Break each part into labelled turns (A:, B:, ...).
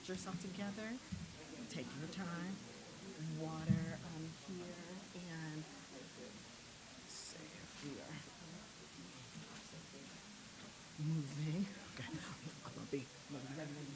A: get yourself together. Take your time. Water here, and see if we are moving. Okay, I'm gonna be ready.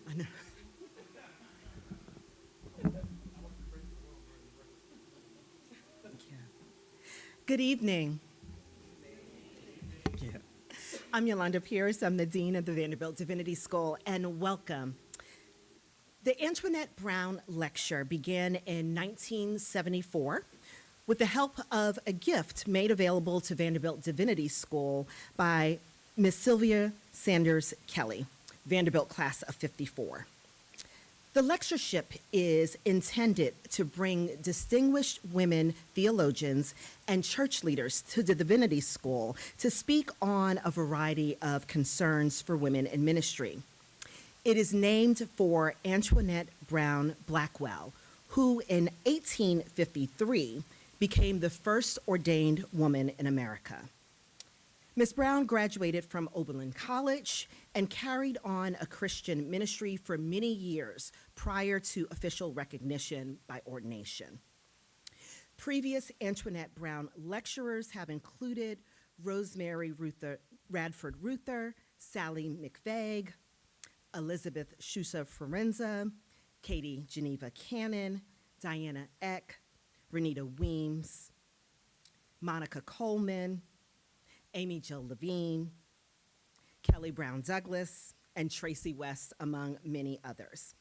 A: I know. Yeah. Good evening. Yeah. I'm Yolanda Pierce. I'm the Dean of the Vanderbilt Divinity School, and welcome. The Antoinette Brown Lecture began in 1974 with the help of a gift made available to Vanderbilt Divinity School by Miss Sylvia Sanders Kelly, Vanderbilt class of '54. The lectureship is intended to bring distinguished women theologians and church leaders to the Divinity School to speak on a variety of concerns for women in ministry. It is named for Antoinette Brown Blackwell, who in 1853 became the first ordained woman in America. Ms. Brown graduated from Oberlin College and carried on a Christian ministry for many years prior to official recognition by ordination. Previous Antoinette Brown lecturers have included Rosemary Radford Ruther, Sally McVeigh, Elizabeth Schusa Forenza, Katie Geneva Cannon, Diana Eck, Renita Weems, Monica Coleman, Amy Jill Levine, Kelly Brown Douglas, and Tracy West, among many others.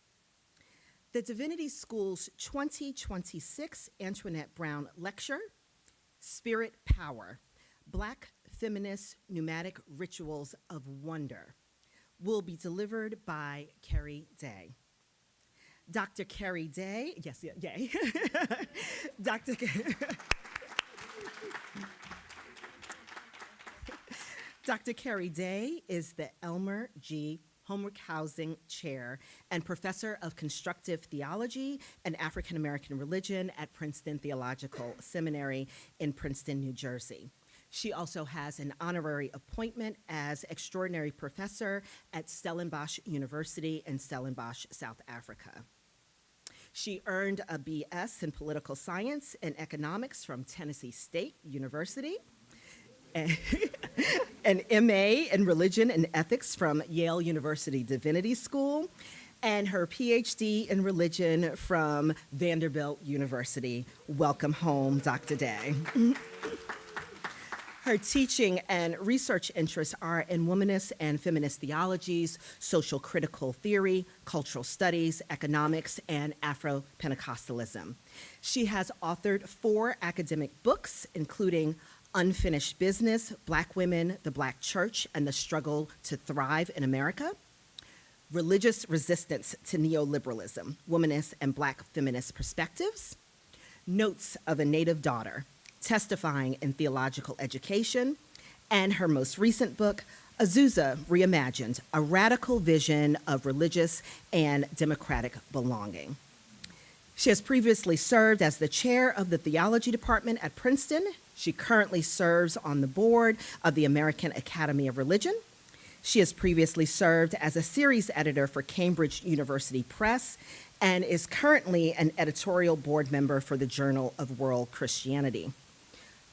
A: The Divinity School's 2026 Antoinette Brown Lecture, Spirit Power, Black Feminist Pneumatic Rituals of Wonder, will be delivered by Keri Day. Dr. Keri Day, yes, yay. Dr. Keri Day is the Elmer G. Homework-Housing Chair and Professor of Constructive Theology and African American Religion at Princeton Theological Seminary in Princeton, New Jersey. She also has an honorary appointment as Extraordinary Professor at Stellenbosch University in Stellenbosch, South Africa. She earned a BS in Political Science and Economics from Tennessee State University, an MA in Religion and Ethics from Yale University Divinity School, and her Ph.D. in Religion from Vanderbilt University. Welcome home, Dr. Day. Her teaching and research interests are in womanist and feminist theologies, social critical theory, cultural studies, economics, and Afro-Pentecostalism. She has authored 4 academic books, including Unfinished Business, Black Women, the Black Church, and the Struggle to Thrive in America, Religious Resistance to Neoliberalism, Womanist and Black Feminist Perspectives, Notes of a Native Daughter, Testifying in Theological Education, and her most recent book, Azusa Reimagined, A Radical Vision of Religious and Democratic Belonging. She has previously served as the chair of the theology department at Princeton. She currently serves on the board of the American Academy of Religion. She has previously served as a series editor for Cambridge University Press and is currently an editorial board member for the Journal of World Christianity.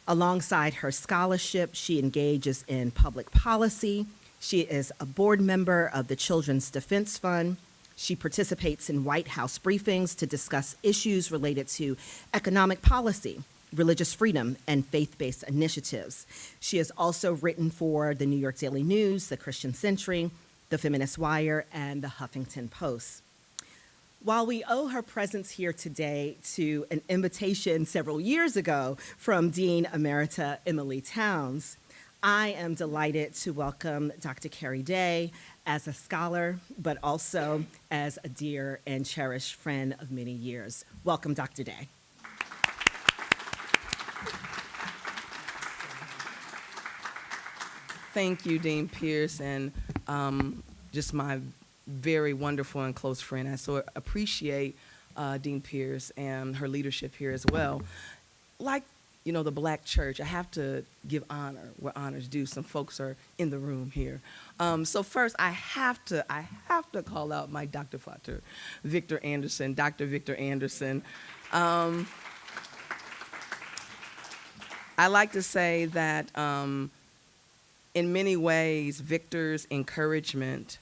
A: Alongside her scholarship, she engages in public policy. She is a board member of the Children's Defense Fund. She participates in White House briefings to discuss issues related to economic policy, religious freedom, and faith-based initiatives. She has also written for the New York Daily News, the Christian Century, the Feminist Wire, and the Huffington Post. While we owe her presence here today to an invitation several years ago from Dean Emerita Emily Towns, I am delighted to welcome Dr. Keri Day as a scholar, but also as a dear and cherished friend of many years. Welcome, Dr. Day.
B: Thank you, Dean Pierce, and just my very wonderful and close friend. I so appreciate Dean Pierce and her leadership here as well. Like, the Black church, I have to give honor where honor's due. Some folks are in the room here. So first, I have to call out my Dr. Dr. Victor Anderson. I like to say that in many ways, Victor's encouragement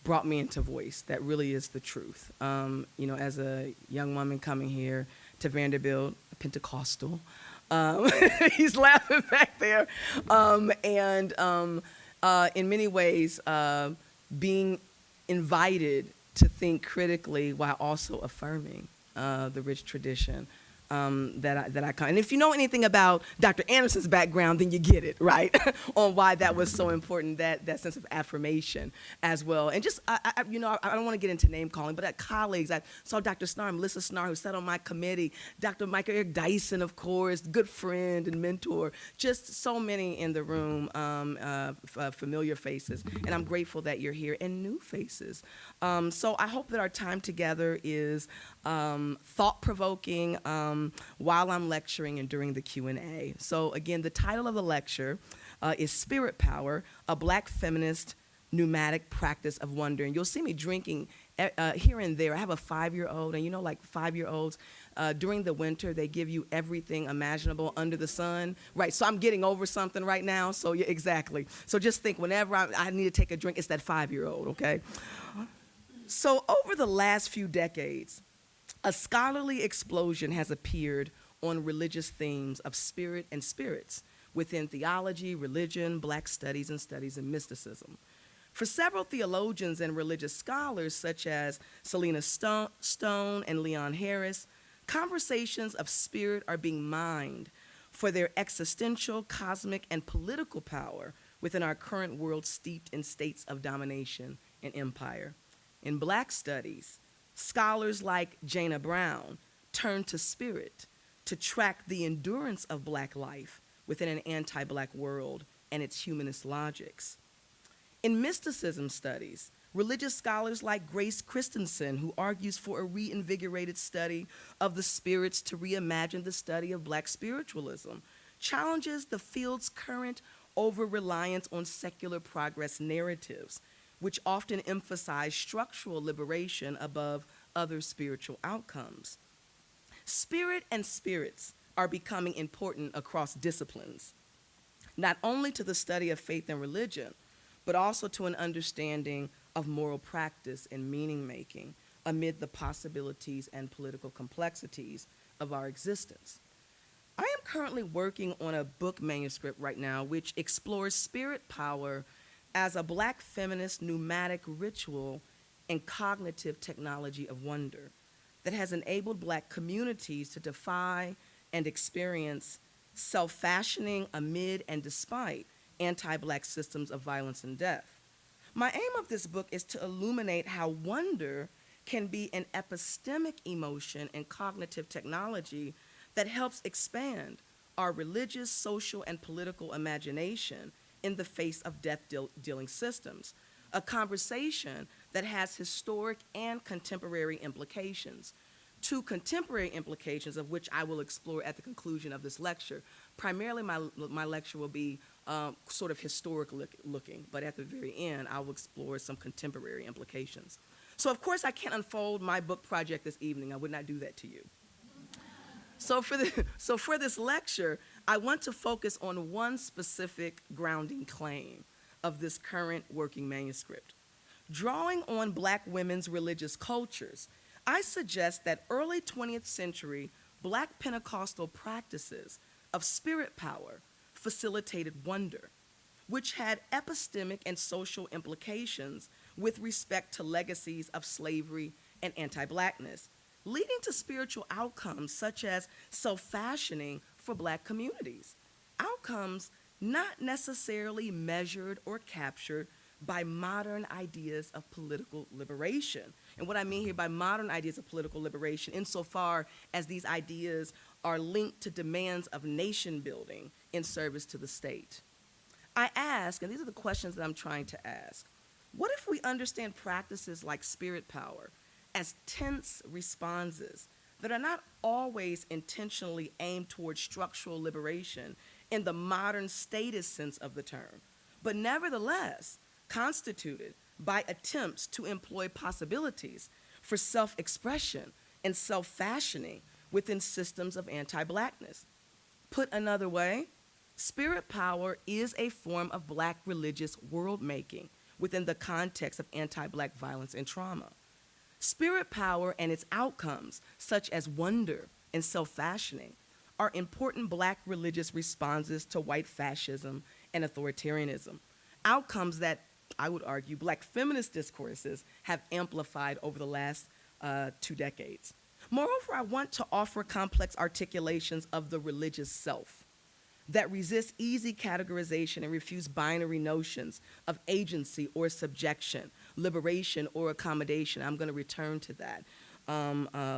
B: brought me into voice. That really is the truth. As a young woman coming here to Vanderbilt, a Pentecostal, he's laughing back there, in many ways, being invited to think critically while also affirming the rich tradition that I come. And if you know anything about Dr. Anderson's background, then you get it, right? On why that was so important, that sense of affirmation as well. And just, I don't want to get into name calling, but at colleagues, I saw Dr. Snar, Melissa Snar, who sat on my committee, Dr. Michael Eric Dyson, of course, good friend and mentor, just so many in the room, familiar faces. And I'm grateful that you're here, and new faces. So I hope that our time together is thought-provoking, while I'm lecturing and during the Q&A. So again, the title of the lecture is Spirit Power, a Black Feminist Pneumatic Practice of Wonder. And you'll see me drinking here and there. I have a 5-year-old, and like 5-year-olds, during the winter, they give you everything imaginable under the sun, right? So I'm getting over something right now, so yeah, exactly. So just think, whenever I need to take a drink, it's that 5-year-old, okay? So over the last few decades, a scholarly explosion has appeared on religious themes of spirit and spirits within theology, religion, Black studies, and studies in mysticism. For several theologians and religious scholars, such as Selena Stone and Leon Harris, conversations of spirit are being mined for their existential, cosmic, and political power within our current world steeped in states of domination and empire. In Black studies, scholars like Jana Brown turn to spirit to track the endurance of Black life within an anti-Black world and its humanist logics. In mysticism studies, religious scholars like Grace Christensen, who argues for a reinvigorated study of the spirits to reimagine the study of Black spiritualism, challenges the field's current over-reliance on secular progress narratives, which often emphasize structural liberation above other spiritual outcomes. Spirit and spirits are becoming important across disciplines, not only to the study of faith and religion, but also to an understanding of moral practice and meaning-making amid the possibilities and political complexities of our existence. I am currently working on a book manuscript right now which explores spirit power as a Black feminist pneumatic ritual and cognitive technology of wonder that has enabled Black communities to defy and experience self-fashioning amid and despite anti-Black systems of violence and death. My aim of this book is to illuminate how wonder can be an epistemic emotion and cognitive technology that helps expand our religious, social, and political imagination in the face of death-dealing systems, a conversation that has historic and contemporary implications. Two contemporary implications of which I will explore at the conclusion of this lecture. Primarily, my lecture will be sort of historic looking, but at the very end, I will explore some contemporary implications. So of course, I can't unfold my book project this evening. I would not do that to you. So for this lecture, I want to focus on one specific grounding claim of this current working manuscript. Drawing on Black women's religious cultures, I suggest that early 20th century Black Pentecostal practices of spirit power facilitated wonder, which had epistemic and social implications with respect to legacies of slavery and anti-Blackness, leading to spiritual outcomes such as self-fashioning for Black communities, outcomes not necessarily measured or captured by modern ideas of political liberation. And what I mean here by modern ideas of political liberation, insofar as these ideas are linked to demands of nation building in service to the state. I ask, and these are the questions that I'm trying to ask, what if we understand practices like spirit power as tense responses that are not always intentionally aimed towards structural liberation in the modern statist sense of the term, but nevertheless constituted by attempts to employ possibilities for self-expression and self-fashioning within systems of anti-Blackness. Put another way, spirit power is a form of Black religious world-making, within the context of anti-Black violence and trauma. Spirit power and its outcomes, such as wonder and self-fashioning, are important Black religious responses to white fascism and authoritarianism, outcomes that, I would argue, Black feminist discourses have amplified over the last 2 decades. Moreover, I want to offer complex articulations of the religious self that resist easy categorization and refuse binary notions of agency or subjection, liberation or accommodation. I'm going to return to that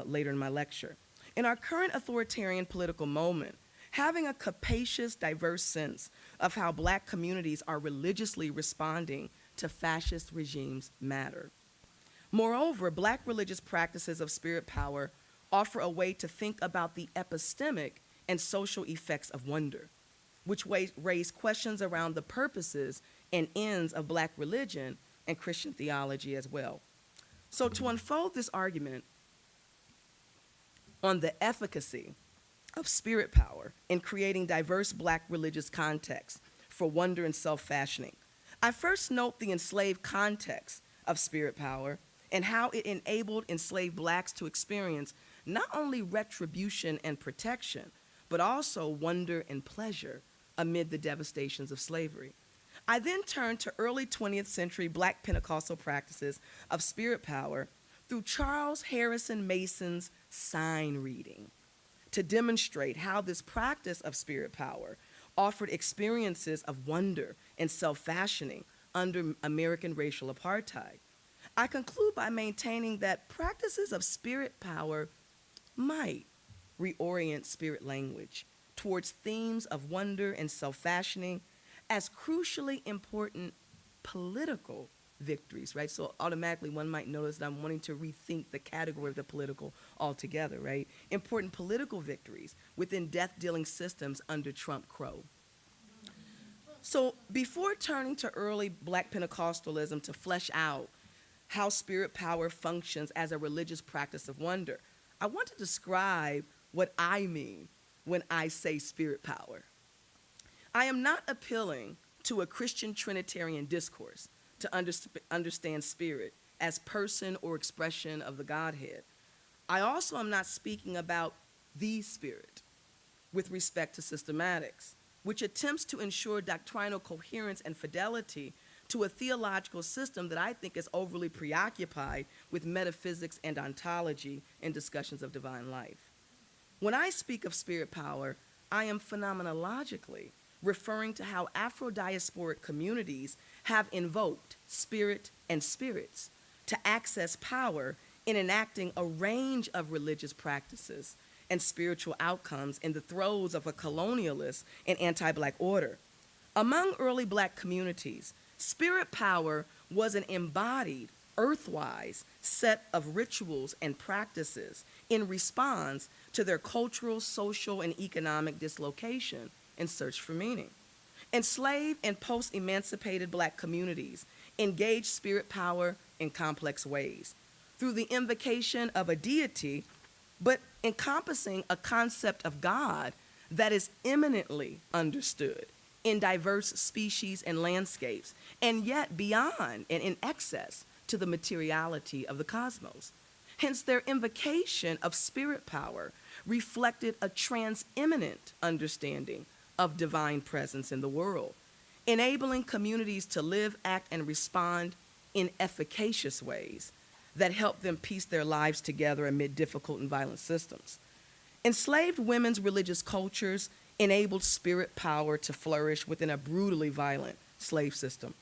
B: later in my lecture. In our current authoritarian political moment, having a capacious, diverse sense of how Black communities are religiously responding to fascist regimes matter. Moreover, Black religious practices of spirit power offer a way to think about the epistemic and social effects of wonder, which raise questions around the purposes and ends of Black religion and Christian theology as well. So to unfold this argument on the efficacy of spirit power in creating diverse Black religious contexts for wonder and self-fashioning, I first note the enslaved context of spirit power and how it enabled enslaved Blacks to experience not only retribution and protection, but also wonder and pleasure amid the devastations of slavery. I then turned to early 20th century Black Pentecostal practices of spirit power through Charles Harrison Mason's sign reading to demonstrate how this practice of spirit power offered experiences of wonder and self-fashioning under American racial apartheid. I conclude by maintaining that practices of spirit power might reorient spirit language towards themes of wonder and self-fashioning as crucially important political victories, right? So automatically one might notice that I'm wanting to rethink the category of the political altogether, right? Important political victories within death-dealing systems under Trump Crow. So before turning to early Black Pentecostalism to flesh out how spirit power functions as a religious practice of wonder, I want to describe what I mean when I say spirit power. I am not appealing to a Christian Trinitarian discourse to understand spirit as person or expression of the Godhead. I also am not speaking about the Spirit with respect to systematics, which attempts to ensure doctrinal coherence and fidelity to a theological system that I think is overly preoccupied with metaphysics and ontology in discussions of divine life. When I speak of spirit power, I am phenomenologically referring to how Afro-diasporic communities have invoked spirit and spirits to access power in enacting a range of religious practices and spiritual outcomes in the throes of a colonialist and anti-Black order. Among early Black communities, spirit power was an embodied, earthwise set of rituals and practices in response to their cultural, social, and economic dislocation in search for meaning. Enslaved and post-emancipated Black communities engaged spirit power in complex ways through the invocation of a deity, but encompassing a concept of God that is eminently understood in diverse species and landscapes, and yet beyond and in excess to the materiality of the cosmos. Hence, their invocation of spirit power reflected a transeminent understanding of divine presence in the world, enabling communities to live, act, and respond in efficacious ways that help them piece their lives together amid difficult and violent systems. Enslaved women's religious cultures enabled spirit power to flourish within a brutally violent slave system.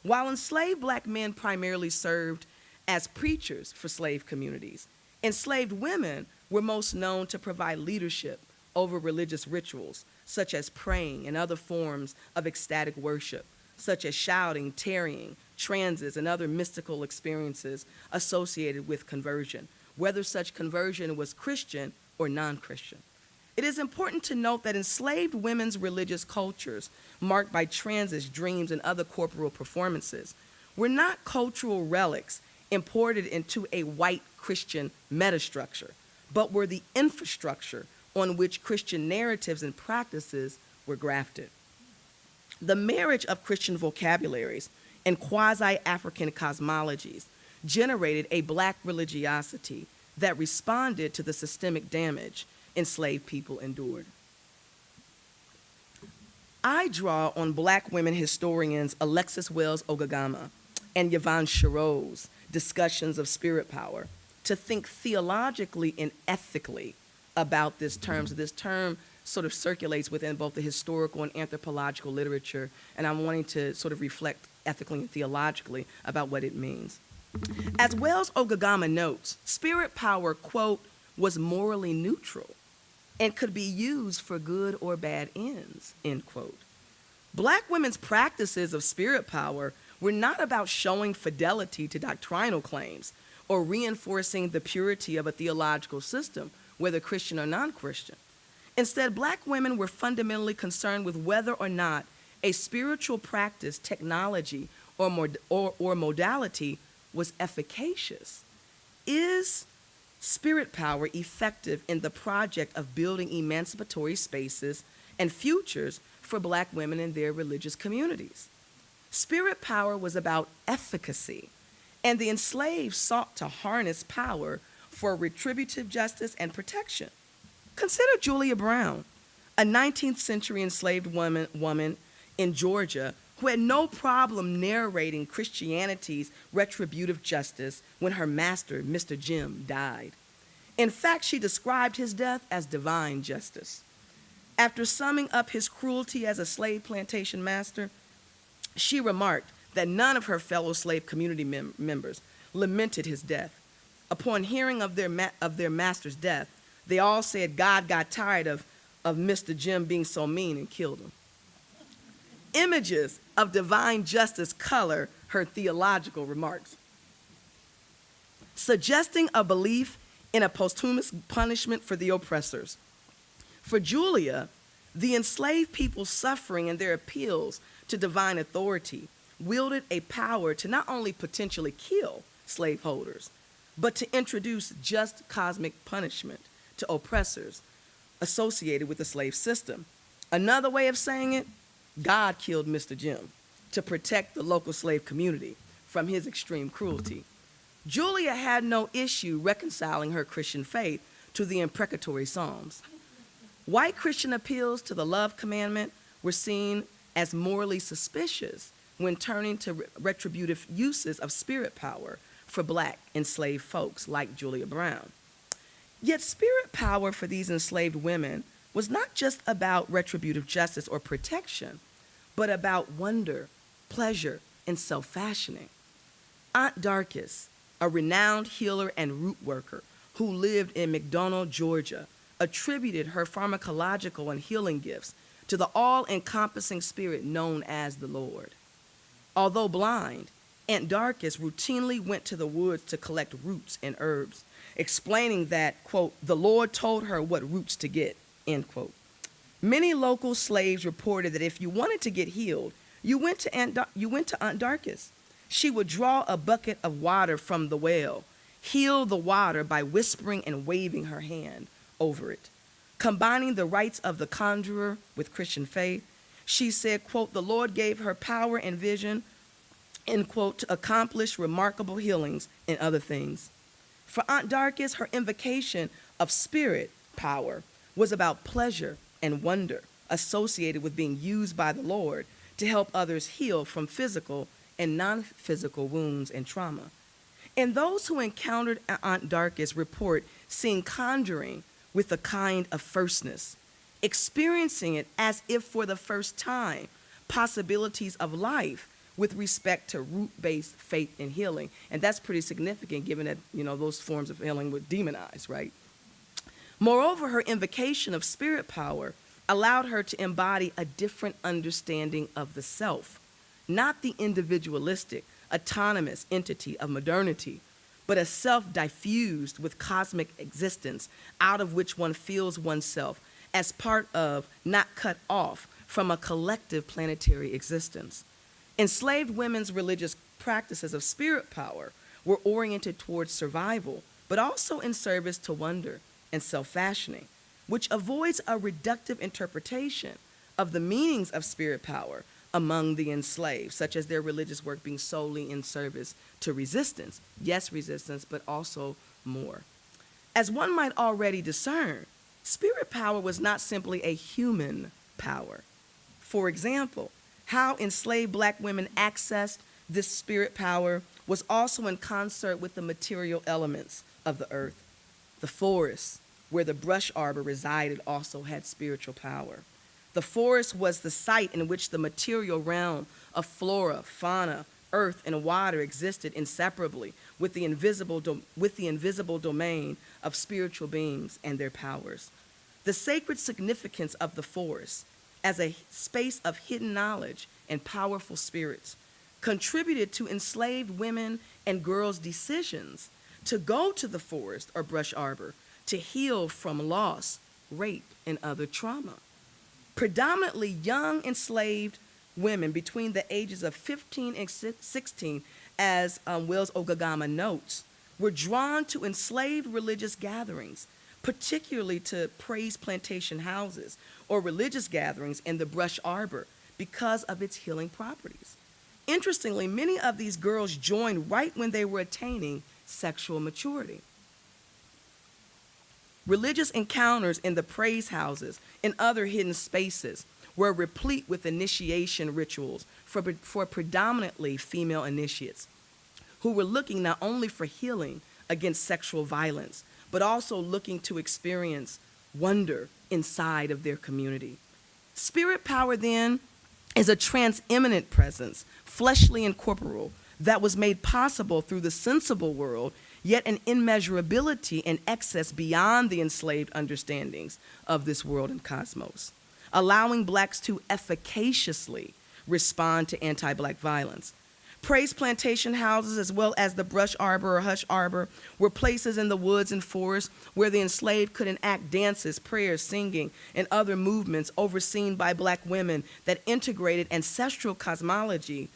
B: While enslaved Black men primarily served as preachers for slave communities, enslaved women were most known to provide leadership over religious rituals, such as praying and other forms of ecstatic worship, such as shouting, tarrying, trances, and other mystical experiences associated with conversion, whether such conversion was Christian or non-Christian. It is important to note that enslaved women's religious cultures, marked by trances, dreams, and other corporal performances, were not cultural relics imported into a white Christian metastructure, but were the infrastructure on which Christian narratives and practices were grafted. The marriage of Christian vocabularies and quasi-African cosmologies generated a black religiosity that responded to the systemic damage enslaved people endured. I draw on black women historians Alexis Wells Ogagama and Yvonne Sherrow's discussions of spirit power to think theologically and ethically about this term. So this term sort of circulates within both the historical and anthropological literature, and I'm wanting to sort of reflect ethically and theologically about what it means. As Wells Ogagama notes, spirit power, quote, was morally neutral and could be used for good or bad ends, end quote. Black women's practices of spirit power were not about showing fidelity to doctrinal claims or reinforcing the purity of a theological system, whether Christian or non-Christian. Instead, black women were fundamentally concerned with whether or not a spiritual practice, technology, or modality was efficacious. Is spirit power effective in the project of building emancipatory spaces and futures for black women in their religious communities? Spirit power was about efficacy, and the enslaved sought to harness power for retributive justice and protection. Consider Julia Brown, a 19th century enslaved woman in Georgia who had no problem narrating Christianity's retributive justice when her master, Mr. Jim, died. In fact, she described his death as divine justice. After summing up his cruelty as a slave plantation master, she remarked that none of her fellow slave community members lamented his death. Upon hearing of their master's death, they all said God got tired of Mr. Jim being so mean and killed him. Images of divine justice color her theological remarks, suggesting a belief in a posthumous punishment for the oppressors. For Julia, the enslaved people's suffering and their appeals to divine authority wielded a power to not only potentially kill slaveholders, but to introduce just cosmic punishment to oppressors associated with the slave system. Another way of saying it, God killed Mr. Jim to protect the local slave community from his extreme cruelty. Julia had no issue reconciling her Christian faith to the imprecatory Psalms. White Christian appeals to the love commandment were seen as morally suspicious when turning to retributive uses of spirit power for black enslaved folks like Julia Brown. Yet spirit power for these enslaved women was not just about retributive justice or protection, but about wonder, pleasure, and self-fashioning. Aunt Darkis, a renowned healer and root worker who lived in McDonough, Georgia, attributed her pharmacological and healing gifts to the all-encompassing spirit known as the Lord. Although blind, Aunt Darkis routinely went to the woods to collect roots and herbs, explaining that, quote, the Lord told her what roots to get, end quote. Many local slaves reported that if you wanted to get healed, you went to Aunt Darkis. She would draw a bucket of water from the well, heal the water by whispering and waving her hand over it. Combining the rites of the conjurer with Christian faith, she said, quote, the Lord gave her power and vision, end quote, to accomplish remarkable healings and other things. For Aunt Darkis, her invocation of spirit power was about pleasure and wonder associated with being used by the Lord to help others heal from physical and non-physical wounds and trauma. And those who encountered Aunt Darkis report seeing conjuring with a kind of firstness, experiencing it as if for the first time, possibilities of life with respect to root-based faith and healing. And that's pretty significant given that, those forms of healing were demonized, right? Moreover, her invocation of spirit power allowed her to embody a different understanding of the self, not the individualistic, autonomous entity of modernity, but a self diffused with cosmic existence out of which one feels oneself as part of, not cut off from a collective planetary existence. Enslaved women's religious practices of spirit power were oriented towards survival, but also in service to wonder and self-fashioning, which avoids a reductive interpretation of the meanings of spirit power among the enslaved, such as their religious work being solely in service to resistance. Yes, resistance, but also more. As one might already discern, spirit power was not simply a human power. For example, how enslaved black women accessed this spirit power was also in concert with the material elements of the earth. The forest, where the brush arbor resided, also had spiritual power. The forest was the site in which the material realm of flora, fauna, earth, and water existed inseparably with the invisible domain of spiritual beings and their powers. The sacred significance of the forest as a space of hidden knowledge and powerful spirits contributed to enslaved women and girls' decisions to go to the forest or brush arbor to heal from loss, rape, and other trauma. Predominantly young enslaved women between the ages of 15 and 16, as Wells Ogagama notes, were drawn to enslaved religious gatherings, particularly to praise plantation houses or religious gatherings in the brush arbor because of its healing properties. Interestingly, many of these girls joined right when they were attaining sexual maturity. Religious encounters in the praise houses and other hidden spaces were replete with initiation rituals for predominantly female initiates who were looking not only for healing against sexual violence, but also looking to experience wonder inside of their community. Spirit power, then, is a transimmanent presence, fleshly and corporeal, that was made possible through the sensible world, yet an immeasurability and excess beyond the enslaved understandings of this world and cosmos, allowing blacks to efficaciously respond to anti-black violence. Praise plantation houses, as well as the brush arbor or hush arbor, were places in the woods and forests where the enslaved could enact dances, prayers, singing, and other movements overseen by black women that integrated ancestral cosmologies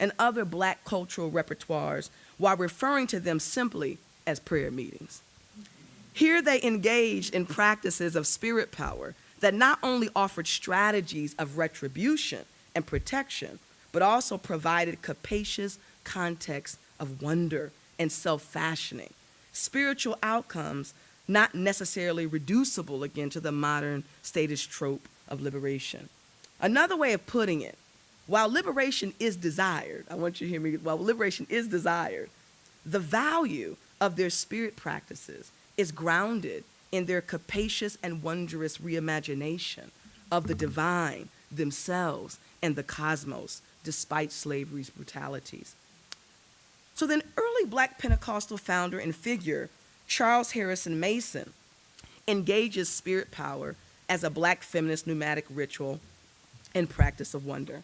B: and other black cultural repertoires while referring to them simply as prayer meetings. Here they engaged in practices of spirit power that not only offered strategies of retribution and protection, but also provided capacious context of wonder and self-fashioning, spiritual outcomes not necessarily reducible again to the modern status trope of liberation. Another way of putting it, while liberation is desired, I want you to hear me, while liberation is desired, the value of their spirit practices is grounded in their capacious and wondrous reimagination of the divine, themselves, and the cosmos, despite slavery's brutalities. So then early black Pentecostal founder and figure, Charles Harrison Mason, engages spirit power as a black feminist pneumatic ritual and practice of wonder.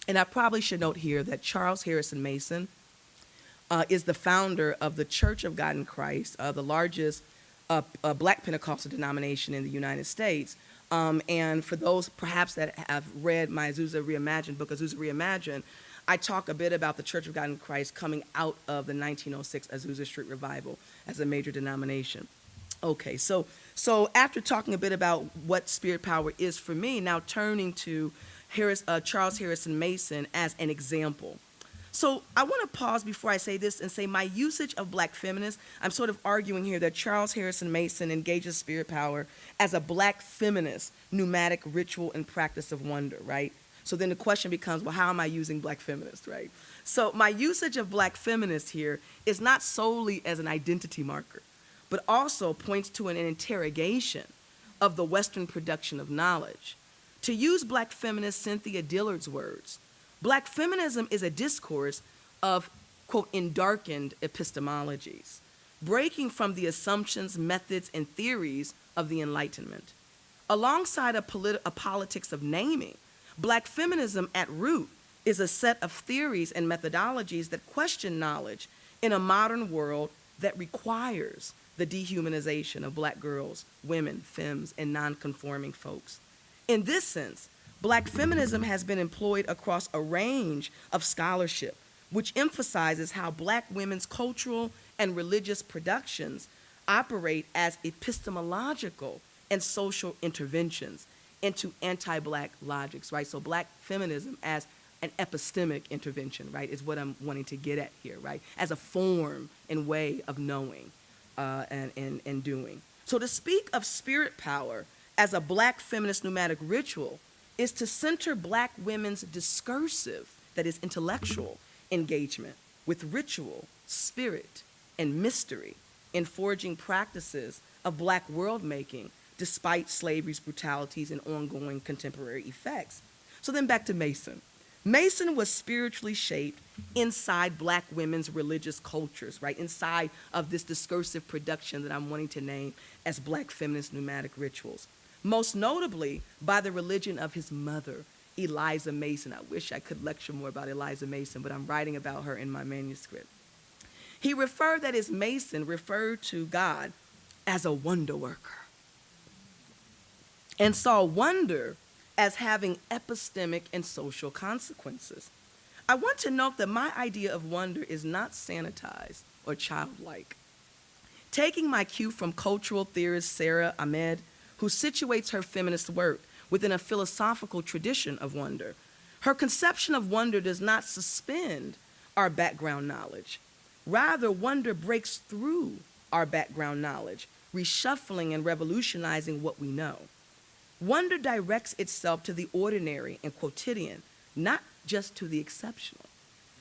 B: And I probably should note here that Charles Harrison Mason is the founder of the Church of God in Christ, the largest black Pentecostal denomination in the United States. And for those perhaps that have read my Azusa Reimagined book, Azusa Reimagined, I talk a bit about the Church of God in Christ coming out of the 1906 Azusa Street Revival as a major denomination. Okay, so after talking a bit about what spirit power is for me, now turning to Charles Harrison Mason as an example. So I want to pause before I say this and say my usage of black feminists, I'm sort of arguing here that Charles Harrison Mason engages spirit power as a black feminist pneumatic ritual and practice of wonder, right? So then the question becomes, well, how am I using black feminist, right? So my usage of black feminist here is not solely as an identity marker, but also points to an interrogation of the Western production of knowledge. To use black feminist Cynthia Dillard's words, black feminism is a discourse of, quote, endarkened epistemologies, breaking from the assumptions, methods, and theories of the Enlightenment. Alongside a politics of naming, black feminism at root is a set of theories and methodologies that question knowledge in a modern world that requires the dehumanization of black girls, women, femmes, and non-conforming folks. In this sense, black feminism has been employed across a range of scholarship, which emphasizes how black women's cultural and religious productions operate as epistemological and social interventions into anti-black logics, right? So black feminism as an epistemic intervention, right, is what I'm wanting to get at here, right, as a form and way of knowing and doing. So to speak of spirit power as a black feminist pneumatic ritual is to center black women's discursive, that is intellectual, engagement with ritual, spirit, and mystery in forging practices of black world-making despite slavery's brutalities and ongoing contemporary effects. So then back to Mason. Mason was spiritually shaped inside black women's religious cultures, right? Inside of this discursive production that I'm wanting to name as black feminist pneumatic rituals. Most notably by the religion of his mother, Eliza Mason. I wish I could lecture more about Eliza Mason, but I'm writing about her in my manuscript. He referred, that is, Mason referred to God as a wonder worker and saw wonder as having epistemic and social consequences. I want to note that my idea of wonder is not sanitized or childlike. Taking my cue from cultural theorist Sarah Ahmed, who situates her feminist work within a philosophical tradition of wonder, her conception of wonder does not suspend our background knowledge. Rather, wonder breaks through our background knowledge, reshuffling and revolutionizing what we know. Wonder directs itself to the ordinary and quotidian, not just to the exceptional.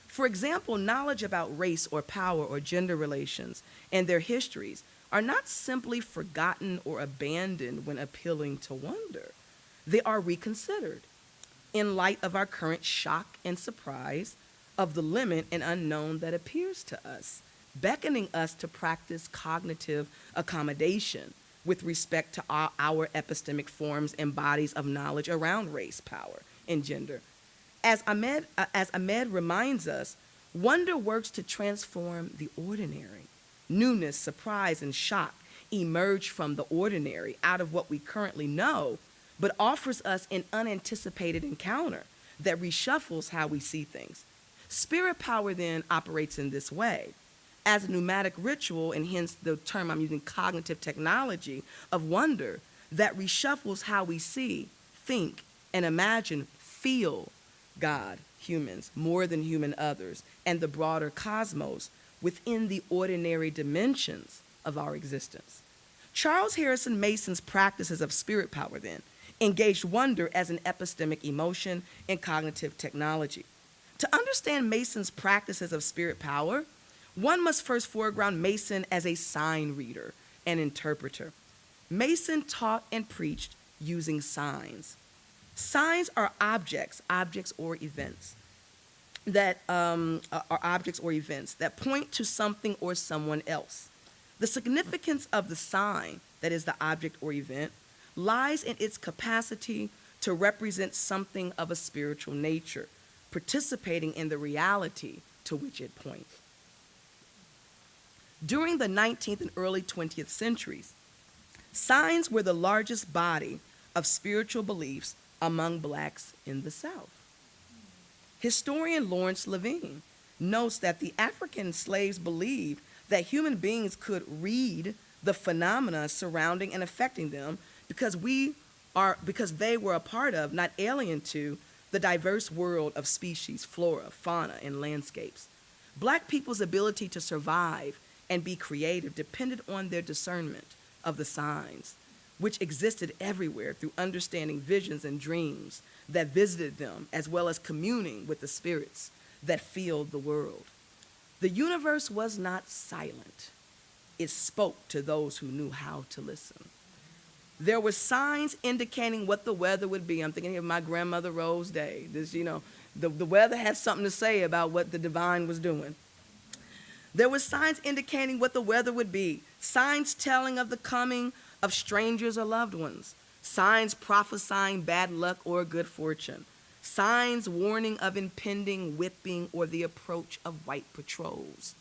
B: For example, knowledge about race or power or gender relations and their histories are not simply forgotten or abandoned when appealing to wonder. They are reconsidered in light of our current shock and surprise of the limit and unknown that appears to us, beckoning us to practice cognitive accommodation with respect to our epistemic forms and bodies of knowledge around race, power, and gender. As Ahmed reminds us, wonder works to transform the ordinary. Newness, surprise, and shock emerge from the ordinary out of what we currently know, but offers us an unanticipated encounter that reshuffles how we see things. Spirit power then operates in this way. As a pneumatic ritual, and hence the term I'm using, cognitive technology of wonder, that reshuffles how we see, think, and imagine, feel God, humans, more than human others, and the broader cosmos within the ordinary dimensions of our existence. Charles Harrison Mason's practices of spirit power then engaged wonder as an epistemic emotion and cognitive technology. To understand Mason's practices of spirit power, one must first foreground Mason as a sign reader and interpreter. Mason taught and preached using signs. Signs are objects or events that point to something or someone else. The significance of the sign, that is the object or event, lies in its capacity to represent something of a spiritual nature, participating in the reality to which it points. During the 19th and early 20th centuries, signs were the largest body of spiritual beliefs among blacks in the South. Historian Lawrence Levine notes that the African slaves believed that human beings could read the phenomena surrounding and affecting them because they were a part of, not alien to, the diverse world of species, flora, fauna, and landscapes. Black people's ability to survive and be creative depended on their discernment of the signs, which existed everywhere through understanding visions and dreams that visited them, as well as communing with the spirits that filled the world. The universe was not silent. It spoke to those who knew how to listen. There were signs indicating what the weather would be. I'm thinking of my grandmother Rose Day. The weather had something to say about what the divine was doing. There were signs indicating what the weather would be, signs telling of the coming of strangers or loved ones, signs prophesying bad luck or good fortune, signs warning of impending whipping or the approach of white patrols,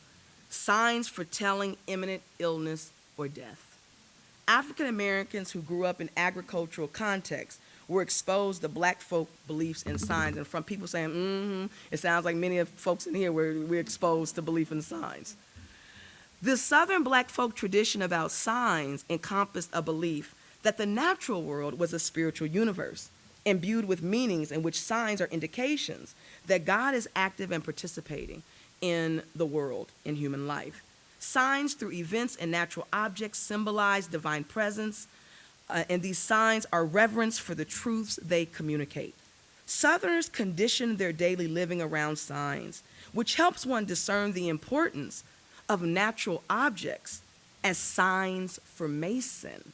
B: signs foretelling imminent illness or death. African Americans who grew up in agricultural contexts were exposed to black folk beliefs and signs. And from people saying, it sounds like many of folks in here we're exposed to belief in signs. The Southern black folk tradition about signs encompassed a belief that the natural world was a spiritual universe, imbued with meanings in which signs are indications that God is active and participating in the world, in human life. Signs through events and natural objects symbolize divine presence, and these signs are reverence for the truths they communicate. Southerners condition their daily living around signs, which helps one discern the importance of natural objects as signs for Mason.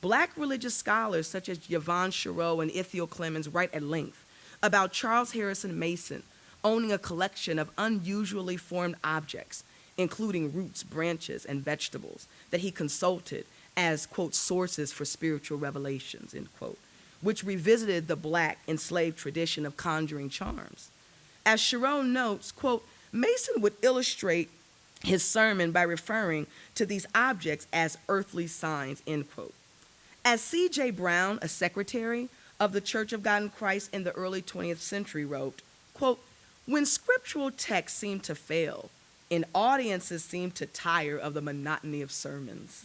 B: Black religious scholars such as Yvonne Chereau and Ithiel Clemens write at length about Charles Harrison Mason owning a collection of unusually formed objects, including roots, branches, and vegetables, that he consulted as, quote, sources for spiritual revelations, end quote, which revisited the Black enslaved tradition of conjuring charms. As Chereau notes, quote, Mason would illustrate his sermon by referring to these objects as earthly signs, end quote. As C.J. Brown, a secretary of the Church of God in Christ in the early 20th century, wrote, quote, when scriptural texts seem to fail and audiences seem to tire of the monotony of sermons,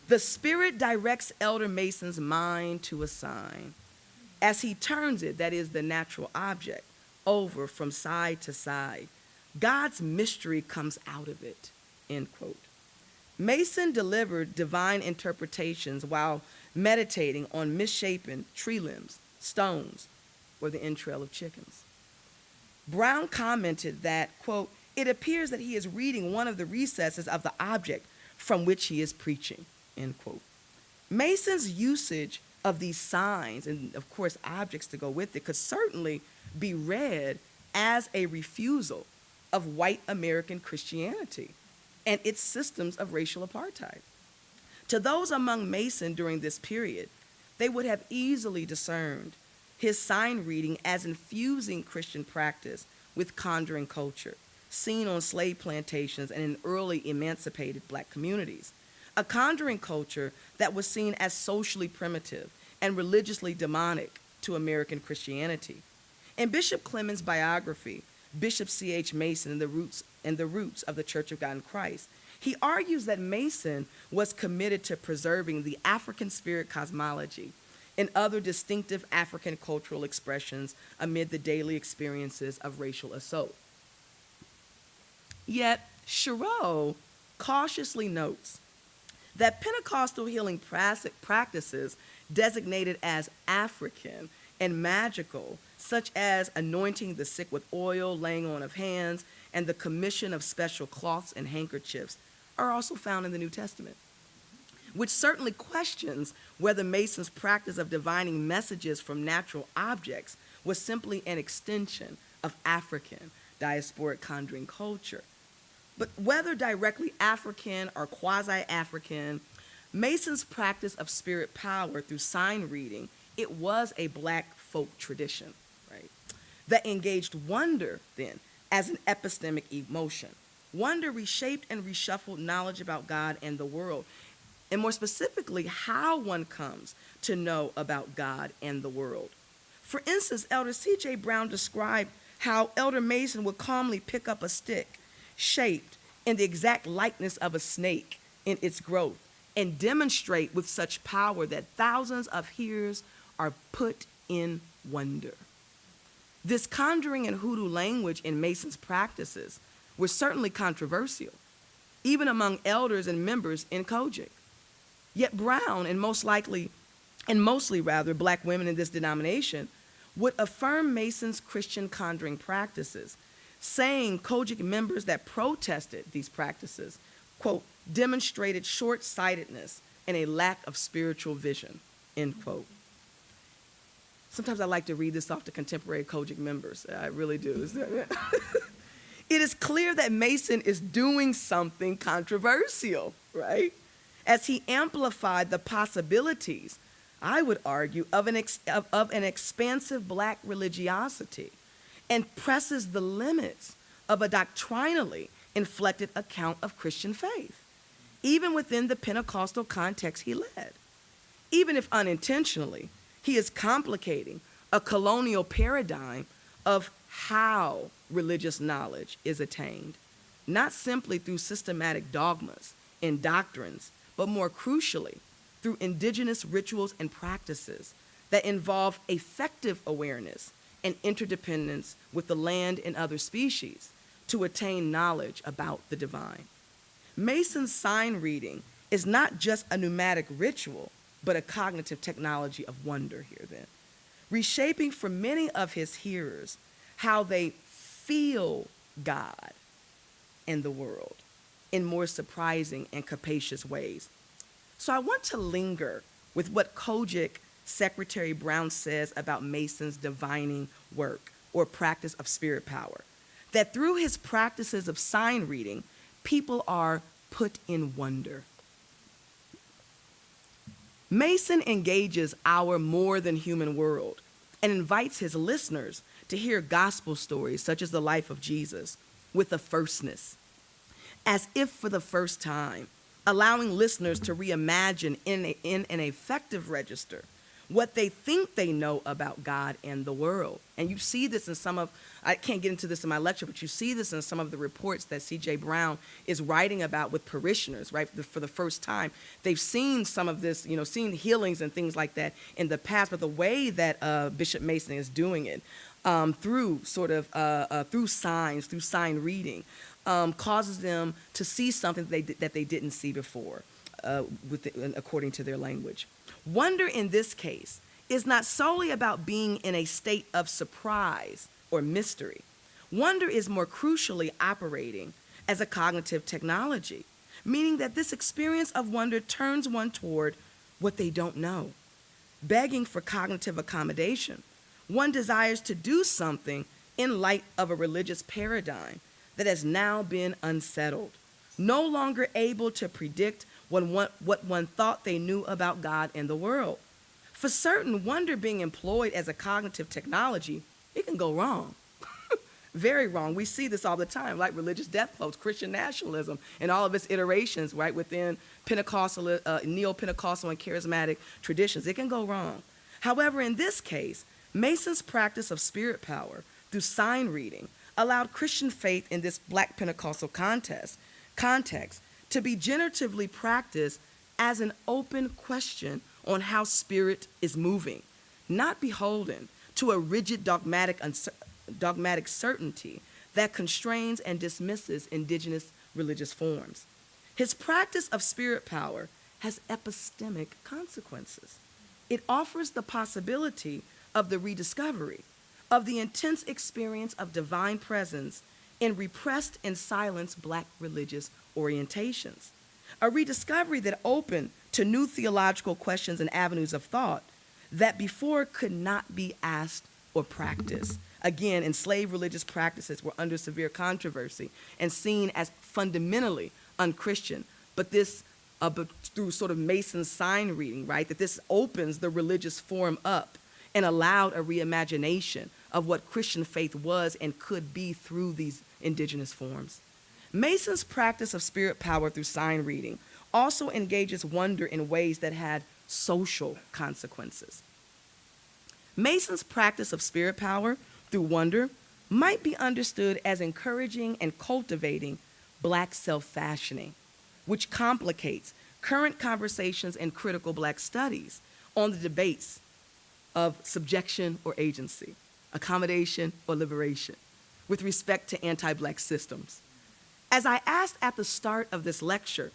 B: the Spirit directs Elder Mason's mind to a sign. As he turns it, that is the natural object, over from side to side, God's mystery comes out of it, end quote. Mason delivered divine interpretations while meditating on misshapen tree limbs, stones, or the entrail of chickens. Brown commented that, quote, it appears that he is reading one of the recesses of the object from which he is preaching, end quote. Mason's usage of these signs and, of course, objects to go with it could certainly be read as a refusal of white American Christianity and its systems of racial apartheid. To those among Mason during this period, they would have easily discerned his sign reading as infusing Christian practice with conjuring culture, seen on slave plantations and in early emancipated Black communities, a conjuring culture that was seen as socially primitive and religiously demonic to American Christianity. In Bishop Clemens' biography, Bishop C.H. Mason and the Roots of the Church of God in Christ, he argues that Mason was committed to preserving the African spirit cosmology and other distinctive African cultural expressions amid the daily experiences of racial assault. Yet, Chereau cautiously notes that Pentecostal healing practices designated as African and magical, such as anointing the sick with oil, laying on of hands, and the commission of special cloths and handkerchiefs, are also found in the New Testament, which certainly questions whether Mason's practice of divining messages from natural objects was simply an extension of African diasporic conjuring culture. But whether directly African or quasi-African, Mason's practice of spirit power through sign reading, it was a Black folk tradition, right, that engaged wonder then as an epistemic emotion. Wonder reshaped and reshuffled knowledge about God and the world, and more specifically, how one comes to know about God and the world. For instance, Elder C.J. Brown described how Elder Mason would calmly pick up a stick shaped in the exact likeness of a snake in its growth and demonstrate with such power that thousands of hearers are put in wonder. This conjuring and hoodoo language in Mason's practices were certainly controversial, even among elders and members in Kojic. Yet Brown, and mostly Black women in this denomination, would affirm Mason's Christian conjuring practices, saying Kojic members that protested these practices, quote, demonstrated short-sightedness and a lack of spiritual vision, end quote. Sometimes I like to read this off to contemporary Kojic members. I really do. It is clear that Mason is doing something controversial, right? As he amplified the possibilities, I would argue, of an expansive Black religiosity and presses the limits of a doctrinally inflected account of Christian faith, even within the Pentecostal context he led. Even if unintentionally, he is complicating a colonial paradigm of how religious knowledge is attained, not simply through systematic dogmas and doctrines, but more crucially, through indigenous rituals and practices that involve effective awareness and interdependence with the land and other species to attain knowledge about the divine. Mason's sign reading is not just a pneumatic ritual, but a cognitive technology of wonder here then, reshaping for many of his hearers how they feel God and the world in more surprising and capacious ways. So I want to linger with what Kojic Secretary Brown says about Mason's divining work or practice of spirit power, that through his practices of sign reading, people are put in wonder. Mason engages our more than human world and invites his listeners to hear gospel stories such as the life of Jesus with a firstness, as if for the first time, allowing listeners to reimagine in an effective register what they think they know about God and the world. And you see this in some of, I can't get into this in my lecture, but you see this in some of the reports that C.J. Brown is writing about with parishioners, right, for the first time. They've seen some of this, seen healings and things like that in the past, but the way that Bishop Mason is doing it through signs, through sign reading, causes them to see something that they didn't see before, according to their language. Wonder in this case is not solely about being in a state of surprise or mystery. Wonder is more crucially operating as a cognitive technology, meaning that this experience of wonder turns one toward what they don't know. Begging for cognitive accommodation, one desires to do something in light of a religious paradigm that has now been unsettled, no longer able to predict what one thought they knew about God and the world. For certain, wonder being employed as a cognitive technology, it can go wrong. Very wrong. We see this all the time, like religious death throes, Christian nationalism, and all of its iterations, right, within Pentecostal, neo-Pentecostal and charismatic traditions. It can go wrong. However, in this case, Mason's practice of spirit power through sign reading allowed Christian faith in this Black Pentecostal context to be generatively practiced as an open question on how spirit is moving, not beholden to a rigid dogmatic certainty that constrains and dismisses indigenous religious forms. His practice of spirit power has epistemic consequences. It offers the possibility of the rediscovery of the intense experience of divine presence in repressed and silenced Black religious orientations, a rediscovery that opened to new theological questions and avenues of thought that before could not be asked or practiced. Again, enslaved religious practices were under severe controversy and seen as fundamentally unchristian, but this, through sort of Mason's sign reading, right, that this opens the religious form up and allowed a reimagination of what Christian faith was and could be through these indigenous forms. Mason's practice of spirit power through sign reading also engages wonder in ways that had social consequences. Mason's practice of spirit power through wonder might be understood as encouraging and cultivating Black self-fashioning, which complicates current conversations and critical Black studies on the debates of subjection or agency, accommodation or liberation, with respect to anti-Black systems. As I asked at the start of this lecture,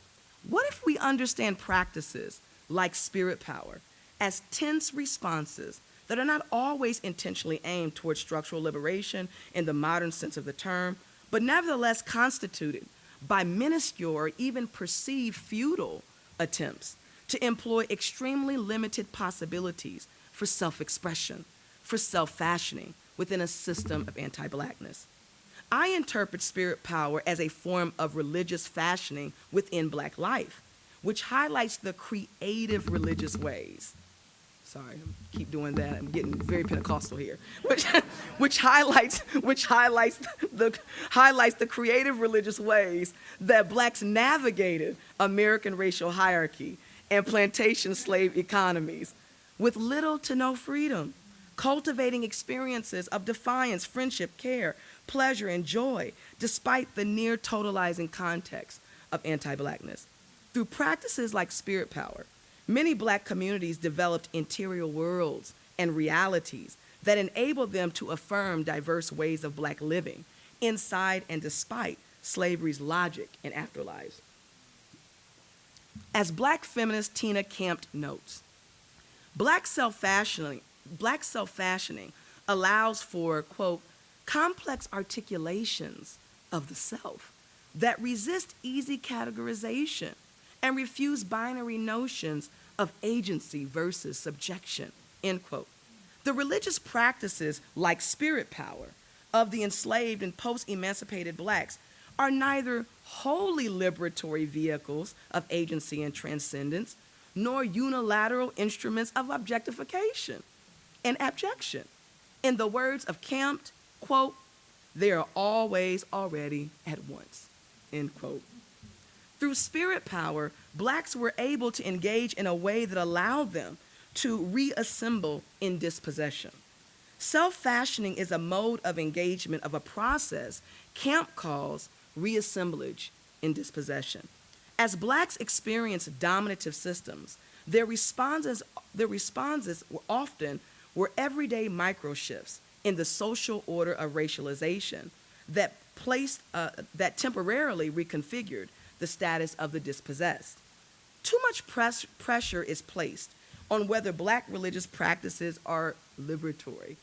B: what if we understand practices like spirit power as tense responses that are not always intentionally aimed towards structural liberation in the modern sense of the term, but nevertheless constituted by minuscule or even perceived futile attempts to employ extremely limited possibilities for self-expression, for self-fashioning within a system of anti-Blackness. I interpret spirit power as a form of religious fashioning within Black life, which highlights the creative religious ways. Sorry, I keep doing that. I'm getting very Pentecostal here. Which highlights the creative religious ways that Blacks navigated American racial hierarchy and plantation slave economies with little to no freedom, cultivating experiences of defiance, friendship, care, pleasure, and joy, despite the near totalizing context of anti-Blackness. Through practices like spirit power, Many Black communities developed interior worlds and realities that enabled them to affirm diverse ways of Black living inside and despite slavery's logic and afterlives. As Black feminist Tina Campt notes, Black self-fashioning allows for, quote, complex articulations of the self that resist easy categorization and refuse binary notions of agency versus subjection, end quote. The religious practices, like spirit power, of the enslaved and post-emancipated Blacks are neither wholly liberatory vehicles of agency and transcendence, nor unilateral instruments of objectification and abjection. In the words of Campt, quote, they are always already at once, end quote. Through spirit power, Blacks were able to engage in a way that allowed them to reassemble in dispossession. Self-fashioning is a mode of engagement of a process Campt calls reassemblage in dispossession. As Blacks experience dominative systems, their responses often were everyday micro-shifts in the social order of racialization that temporarily reconfigured the status of the dispossessed. Too much pressure is placed on whether Black religious practices are liberatory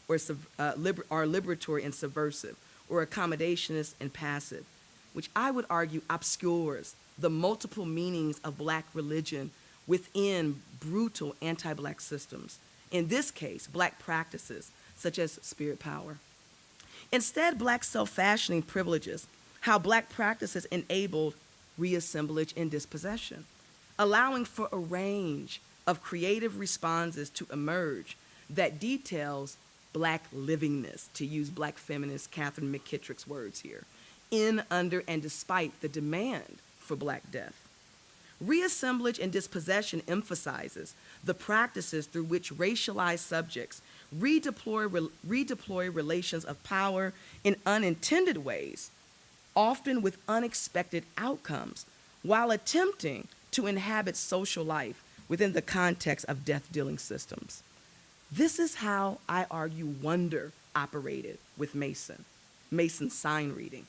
B: or liberatory and subversive, or accommodationist and passive, which I would argue obscures the multiple meanings of Black religion within brutal anti-Black systems. In this case, Black practices such as spirit power. Instead, Black self-fashioning privileges how Black practices enabled reassemblage and dispossession, allowing for a range of creative responses to emerge that details Black livingness, to use Black feminist Catherine McKittrick's words here, in, under, and despite the demand for Black death. Reassemblage and dispossession emphasizes the practices through which racialized subjects redeploy relations of power in unintended ways, often with unexpected outcomes, while attempting to inhabit social life within the context of death-dealing systems. This is how I argue wonder operated with Mason's sign reading,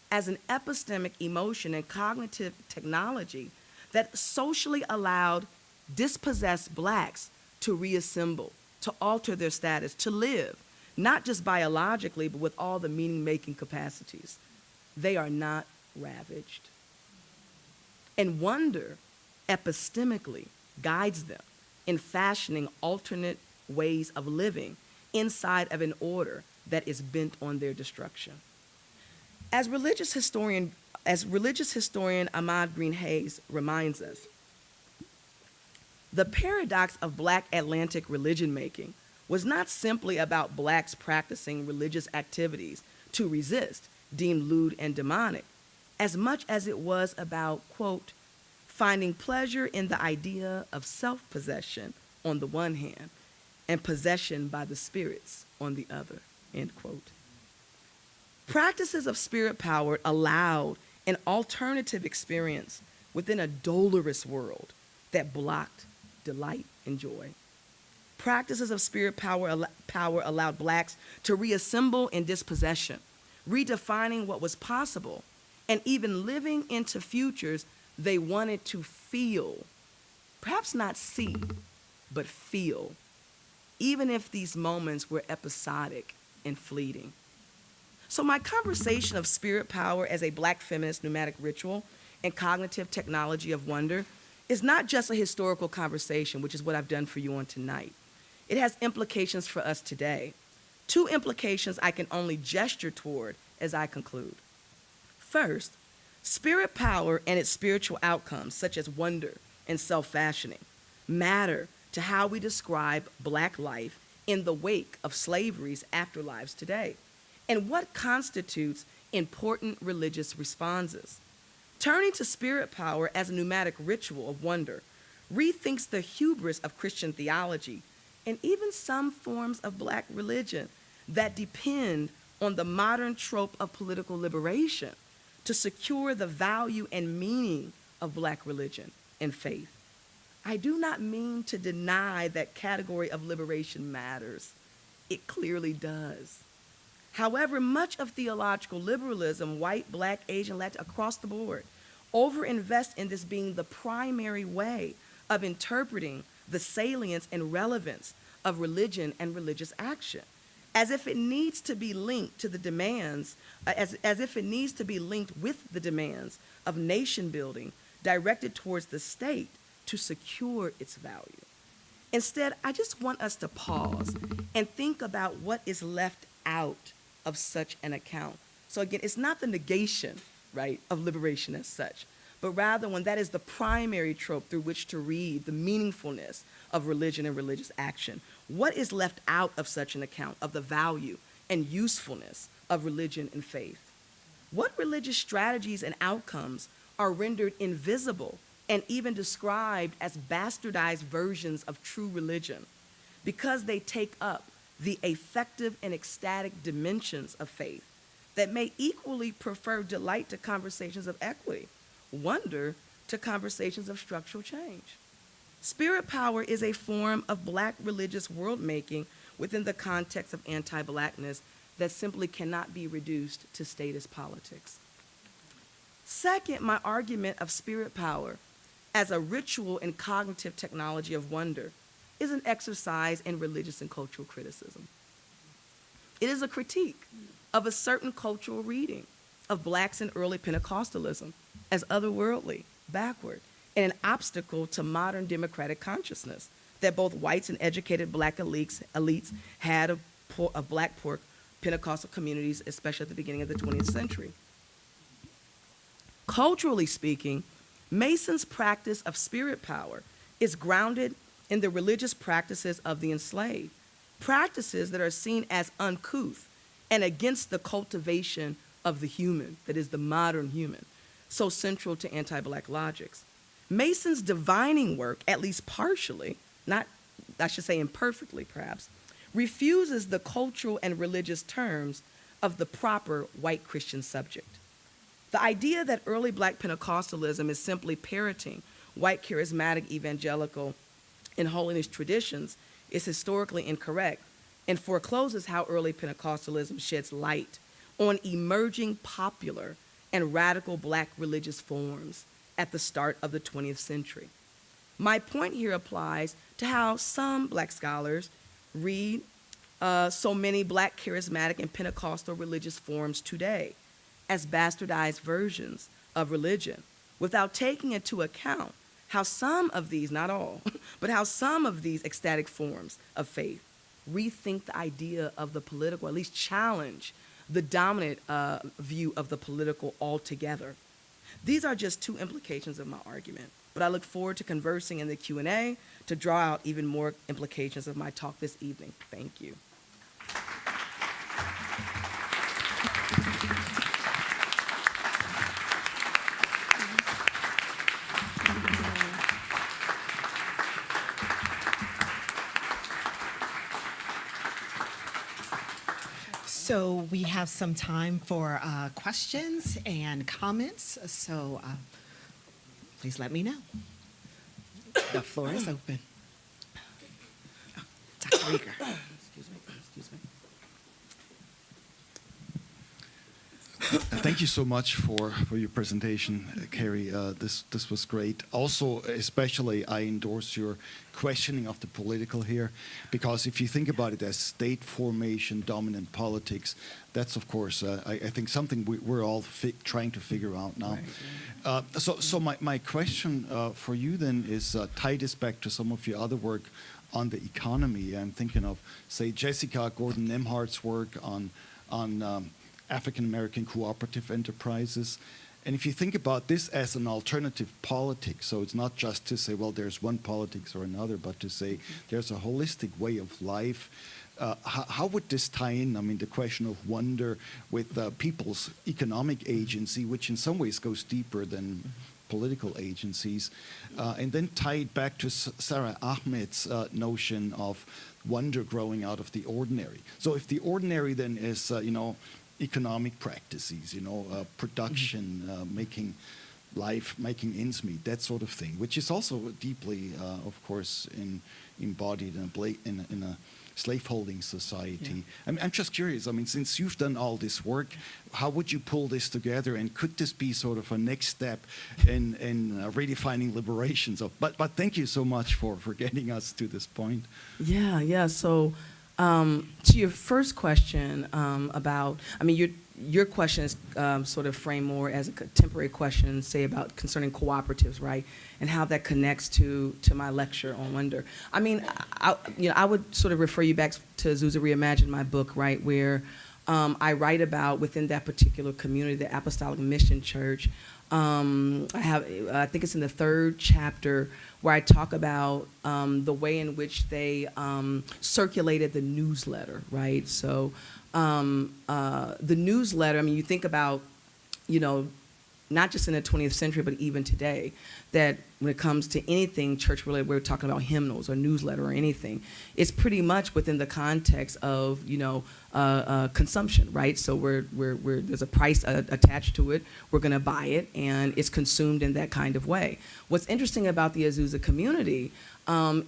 B: as an epistemic emotion and cognitive technology that socially allowed dispossessed Blacks to reassemble, to alter their status, to live, not just biologically, but with all the meaning-making capacities. They are not ravaged. And wonder epistemically guides them in fashioning alternate ways of living inside of an order that is bent on their destruction. As religious historian Ahmad Green Hayes reminds us, the paradox of Black Atlantic religion making was not simply about Blacks practicing religious activities to resist, deemed lewd and demonic, as much as it was about, quote, finding pleasure in the idea of self-possession on the one hand and possession by the spirits on the other, end quote. Practices of spirit power allowed an alternative experience within a dolorous world that blocked delight and joy. Practices of spirit power allowed Blacks to reassemble in dispossession, redefining what was possible, and even living into futures they wanted to feel, perhaps not see, but feel, even if these moments were episodic and fleeting. So my conversation of spirit power as a Black feminist pneumatic ritual and cognitive technology of wonder is not just a historical conversation, which is what I've done for you on tonight. It has implications for us today. Two implications I can only gesture toward as I conclude. First, spirit power and its spiritual outcomes, such as wonder and self-fashioning, matter to how we describe Black life in the wake of slavery's afterlives today, and what constitutes important religious responses. Turning to spirit power as a pneumatic ritual of wonder rethinks the hubris of Christian theology and even some forms of Black religion that depend on the modern trope of political liberation to secure the value and meaning of Black religion and faith. I do not mean to deny that category of liberation matters. It clearly does. However, much of theological liberalism, white, black, Asian, Latin, across the board, overinvest in this being the primary way of interpreting the salience and relevance of religion and religious action, as if it needs to be linked to the demands, as if it needs to be linked with the demands of nation building directed towards the state to secure its value. Instead, I just want us to pause and think about what is left out of such an account. So again, it's not the negation, right, of liberation as such, but rather when that is the primary trope through which to read the meaningfulness of religion and religious action. What is left out of such an account of the value and usefulness of religion and faith? What religious strategies and outcomes are rendered invisible and even described as bastardized versions of true religion because they take up the affective and ecstatic dimensions of faith that may equally prefer delight to conversations of equity, wonder to conversations of structural change? Spirit power is a form of black religious world-making within the context of anti-blackness that simply cannot be reduced to statist politics. Second, my argument of spirit power as a ritual and cognitive technology of wonder is an exercise in religious and cultural criticism. It is a critique of a certain cultural reading of blacks in early Pentecostalism as otherworldly, backward, and an obstacle to modern democratic consciousness that both whites and educated black elites had of black poor Pentecostal communities, especially at the beginning of the 20th century. Culturally speaking, Mason's practice of spirit power is grounded in the religious practices of the enslaved, practices that are seen as uncouth and against the cultivation of the human, that is the modern human, so central to anti-black logics. Mason's divining work, at least partially, not, I should say imperfectly perhaps, refuses the cultural and religious terms of the proper white Christian subject. The idea that early black Pentecostalism is simply parroting white charismatic evangelical and holiness traditions is historically incorrect and forecloses how early Pentecostalism sheds light on emerging popular and radical black religious forms at the start of the 20th century. My point here applies to how some black scholars read so many black charismatic and Pentecostal religious forms today as bastardized versions of religion without taking into account how some of these, not all, but how some of these ecstatic forms of faith rethink the idea of the political, at least challenge the dominant view of the political altogether. These are just two implications of my argument, but I look forward to conversing in the Q&A to draw out even more implications of my talk this evening. Thank you.
A: So we have some time for questions and comments, so please let me know. The floor is open. Oh, Dr. Rieger.
B: Excuse me.
C: Thank you so much for your presentation, Keri. This was great. Also, especially, I endorse your questioning of the political here, because if you think about it as state formation, dominant politics, that's, of course, I think something we're all trying to figure out now. Right. So my question for you then is tie this back to some of your other work on the economy. I'm thinking of, say, Jessica Gordon-Nemhardt's work on African-American cooperative enterprises. And if you think about this as an alternative politics, so it's not just to say, well, there's one politics or another, but to say there's a holistic way of life, how would this tie in? I mean, the question of wonder with people's economic agency, which in some ways goes deeper than political agencies, and then tie it back to Sarah Ahmed's notion of wonder growing out of the ordinary. So if the ordinary then is, economic practices, production, making life, making ends meet, that sort of thing, which is also deeply, of course, embodied in a slaveholding society. I'm just curious, I mean, since you've done all this work, how would you pull this together, and could this be sort of a next step in redefining liberation? So, but thank you so much for getting us to this point.
B: Yeah. So to your first question about, I mean, your question is sort of framed more as a contemporary question, say about concerning cooperatives, right, and how that connects to my lecture on wonder. I mean, I would sort of refer you back to Azusa Reimagined, my book, right, where I write about within that particular community, the Apostolic Mission Church. I think it's in the 3rd chapter where I talk about the way in which they circulated the newsletter, right? So the newsletter, I mean, you think about, not just in the 20th century, but even today, that when it comes to anything church-related, we're talking about hymnals or newsletter or anything, it's pretty much within the context of, consumption, right? So there's a price attached to it, we're gonna buy it, and it's consumed in that kind of way. What's interesting about the Azusa community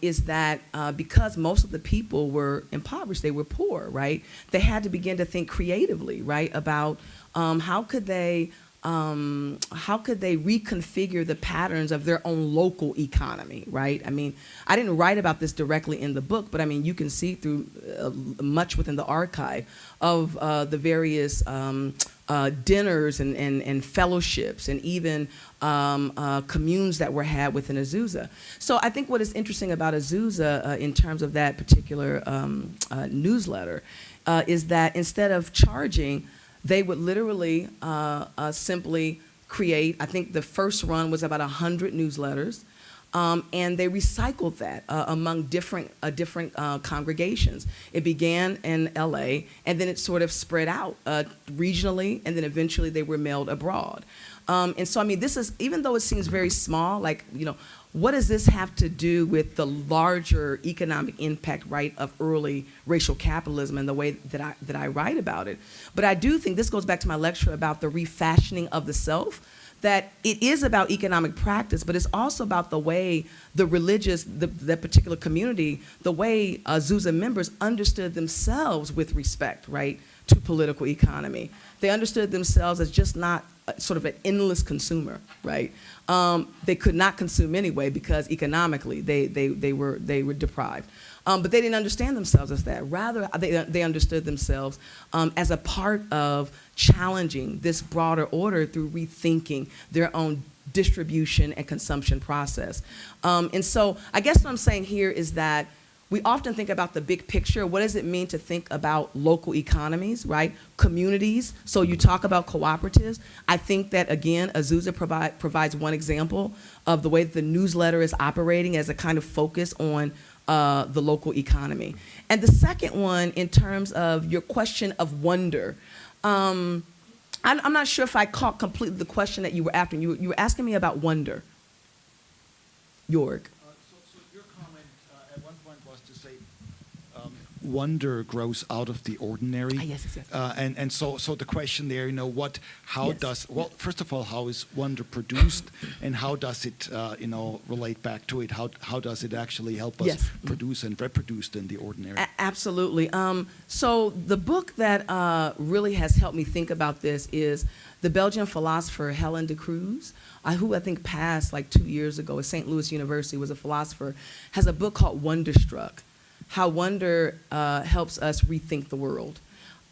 B: is that because most of the people were impoverished, they were poor, right? They had to begin to think creatively, right, about how could they reconfigure the patterns of their own local economy, right? I mean, I didn't write about this directly in the book, but I mean, you can see through much within the archive of the various dinners and fellowships and even communes that were had within Azusa. So I think what is interesting about Azusa in terms of that particular newsletter is that instead of charging, they would literally simply create, I think the first run was about 100 newsletters, and they recycled that among different congregations. It began in LA, and then it sort of spread out regionally, and then eventually they were mailed abroad. And so, I mean, this is, even though it seems very small, like, what does this have to do with the larger economic impact, right, of early racial capitalism and the way that I write about it? But I do think this goes back to my lecture about the refashioning of the self, that it is about economic practice, but it's also about the way the religious, that particular community, the way Azusa members understood themselves with respect, right, to political economy. They understood themselves as just not sort of an endless consumer, right? They could not consume anyway because economically they were deprived. But they didn't understand themselves as that. Rather, they understood themselves as a part of challenging this broader order through rethinking their own distribution and consumption process. And so I guess what I'm saying here is that we often think about the big picture. What does it mean to think about local economies, right? Communities. So you talk about cooperatives. I think that, again, Azusa provides one example of the way that the newsletter is operating as a kind of focus on the local economy. And the second one, in terms of your question of wonder, I'm not sure if I caught completely the question that you were after. You were asking me about wonder, Jorg.
C: So your comment at one point was to say wonder grows out of the ordinary.
B: Yes.
C: And so the question there,
B: Yes.
C: first of all, how is wonder produced, and how does it, relate back to it? How does it actually help us
B: Yes.
C: produce and reproduce in the ordinary?
B: Absolutely. So the book that really has helped me think about this is the Belgian philosopher Helen de Cruz, who I think passed like 2 years ago at St. Louis University, was a philosopher, has a book called Wonderstruck, how wonder helps us rethink the world.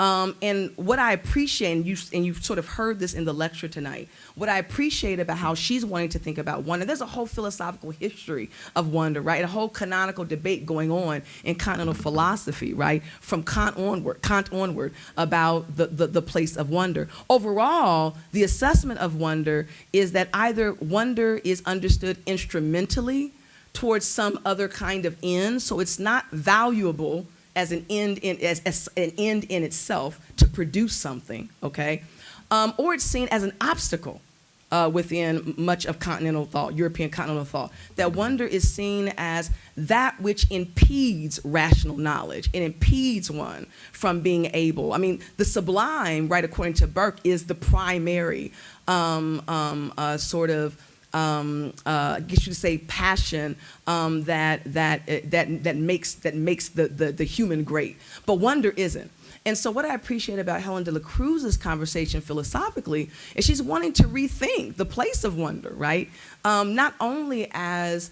B: And what I appreciate, and you've sort of heard this in the lecture tonight, what I appreciate about how she's wanting to think about wonder, there's a whole philosophical history of wonder, right? A whole canonical debate going on in continental philosophy, right? From Kant onward about the place of wonder. Overall, the assessment of wonder is that either wonder is understood instrumentally towards some other kind of end, so it's not valuable as an end in itself to produce something, okay? Or it's seen as an obstacle within much of continental thought, European continental thought, that wonder is seen as that which impedes rational knowledge. It impedes one from being able. I mean, the sublime, right, according to Burke, is the primary I guess you could say passion that makes the human great. But wonder isn't. And so what I appreciate about Helen de la Cruz's conversation philosophically is she's wanting to rethink the place of wonder, right? Not only as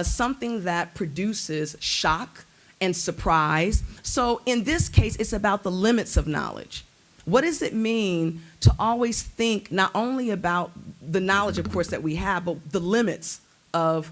B: something that produces shock and surprise. So in this case, it's about the limits of knowledge. What does it mean to always think not only about the knowledge, of course, that we have, but the limits of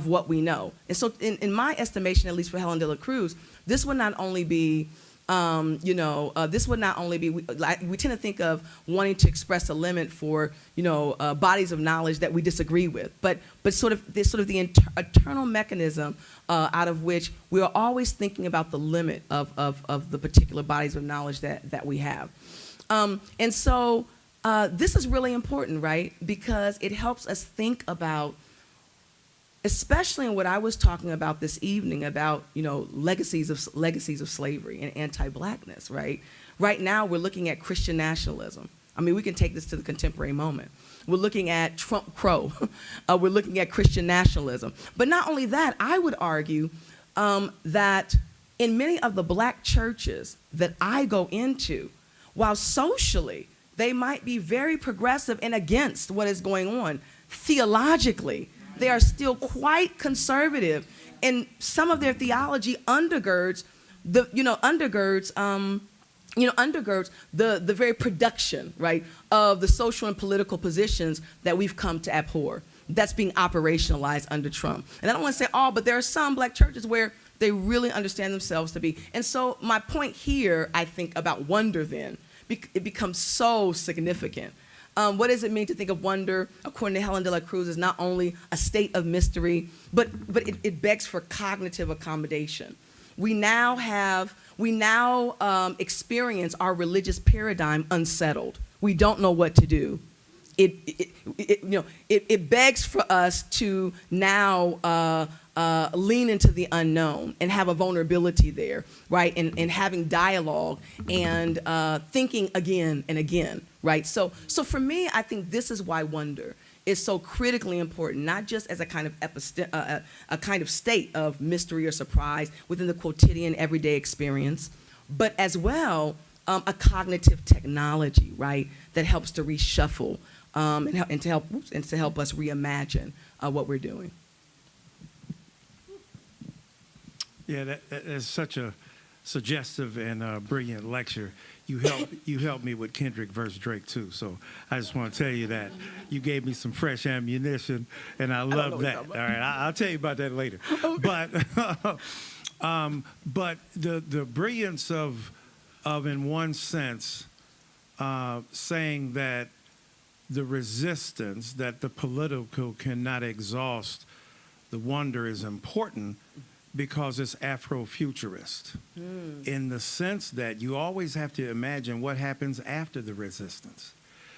B: what we know? And so in my estimation, at least for Helen de la Cruz, this would not only be this would not only be, we tend to think of wanting to express a limit for, bodies of knowledge that we disagree with, but sort of the eternal mechanism out of which we are always thinking about the limit of the particular bodies of knowledge that we have. And so this is really important, right? Because it helps us think about, especially in what I was talking about this evening about, legacies of slavery and anti-blackness, right? Right now, we're looking at Christian nationalism. I mean, we can take this to the contemporary moment. We're looking at Trump Crow. We're looking at Christian nationalism. But not only that, I would argue that in many of the black churches that I go into, while socially they might be very progressive and against what is going on, theologically, they are still quite conservative, and some of their theology undergirds the very production, right, of the social and political positions that we've come to abhor. That's being operationalized under Trump. And I don't want to say all, but there are some black churches where they really understand themselves to be. And so my point here, I think, about wonder then, it becomes so significant. What does it mean to think of wonder, according to Helen de la Cruz, is not only a state of mystery, but it begs for cognitive accommodation. We now experience our religious paradigm unsettled. We don't know what to do. It begs for us to now lean into the unknown and have a vulnerability there, right? And having dialogue and thinking again and again, right? So for me, I think this is why wonder is so critically important, not just as a kind of a kind of state of mystery or surprise within the quotidian everyday experience, but as well a cognitive technology, right, that helps to reshuffle and to help us reimagine what we're doing.
D: Yeah, that is such a suggestive and brilliant lecture. You helped me with Kendrick versus Drake too. So I just want to tell you that you gave me some fresh ammunition, and I love that. All right, I'll tell you about that later. Okay. But the brilliance of in one sense saying that the resistance, that the political cannot exhaust the wonder is important because it's Afrofuturist in the sense that you always have to imagine what happens after the resistance.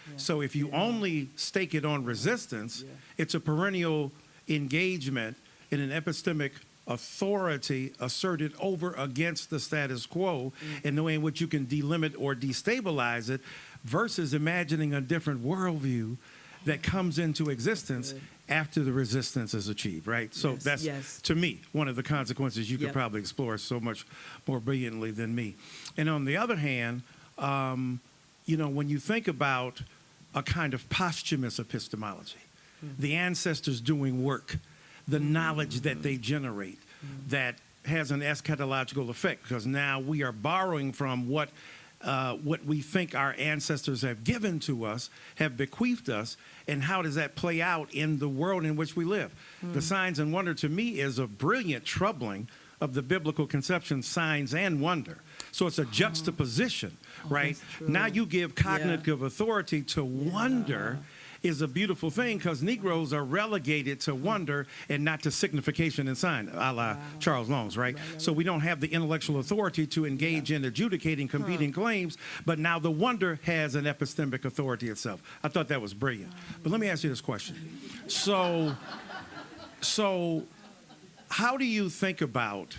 D: Yeah. So if you only stake it on resistance, it's a perennial engagement in an epistemic authority asserted over against the status quo in the way in which you can delimit or destabilize it versus imagining a different worldview that comes into existence after the resistance is achieved, right? So that's, to me, one of the consequences you could probably explore so much more brilliantly than me. And on the other hand, when you think about a kind of posthumous epistemology, the ancestors doing work, the knowledge that they generate, that has an eschatological effect, because now we are borrowing from what we think our ancestors have given to us, have bequeathed us, and how does that play out in the world in which we live? The signs and wonder, to me, is a brilliant troubling of the biblical conception, signs and wonder. So it's a juxtaposition, right? Now you give cognitive authority to wonder is a beautiful thing because Negroes are relegated to wonder and not to signification and sign, a la Charles Long's, right? So we don't have the intellectual authority to engage in adjudicating competing claims, but now the wonder has an epistemic authority itself. I thought that was brilliant. But let me ask you this question. So how do you think about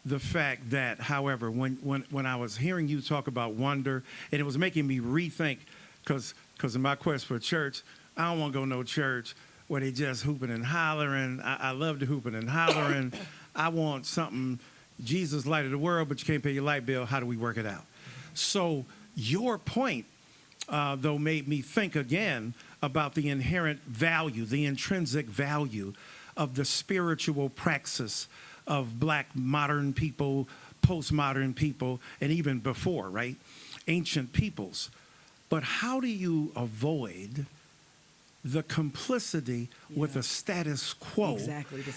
D: the fact that, however, when I was hearing you talk about wonder, and it was making me rethink, because in my quest for church, I don't want to go no church where they just hooping and hollering. I love the hooping and hollering. I want something, Jesus, light of the world, but you can't pay your light bill. How do we work it out? So your point, though, made me think again about the inherent value, the intrinsic value of the spiritual praxis of Black modern people, postmodern people, and even before, right? Ancient peoples. But how do you avoid the complicity with a status quo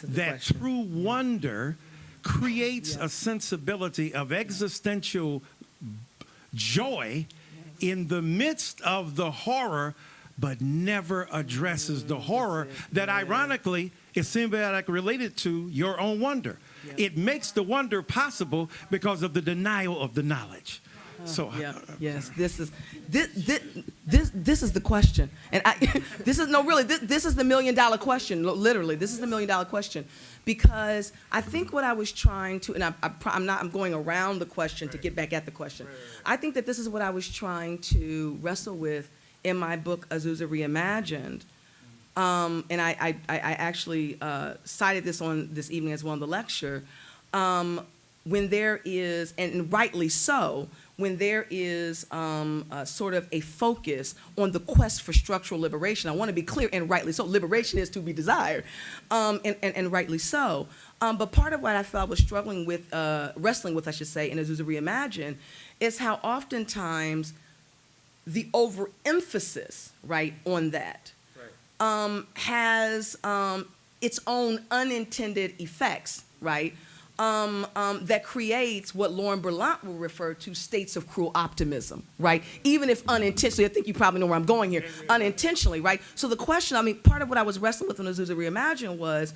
D: that through wonder creates a sensibility of existential joy in the midst of the horror, but never addresses the horror that ironically is symbiotic related to your own wonder. It makes the wonder possible because of the denial of the knowledge. So
B: yes, this is the question, and this is the $1 million question. Literally, this is the $1 million question, because I think what I was trying to, and I'm going around the question to get back at the question. I think that this is what I was trying to wrestle with in my book Azusa Reimagined, and I actually cited this on this evening as well in the lecture. When there is, and rightly so, when there is sort of a focus on the quest for structural liberation. I want to be clear, and rightly so. Liberation is to be desired, and rightly so. But part of what I felt I was struggling with, wrestling with, I should say, in Azusa Reimagined, is how oftentimes the overemphasis, right, on that has its own unintended effects, right? That creates what Lauren Berlant will refer to states of cruel optimism, right? Even if unintentionally, I think you probably know where I'm going here, unintentionally, right? So the question, I mean, part of what I was wrestling with in Azusa Reimagined was,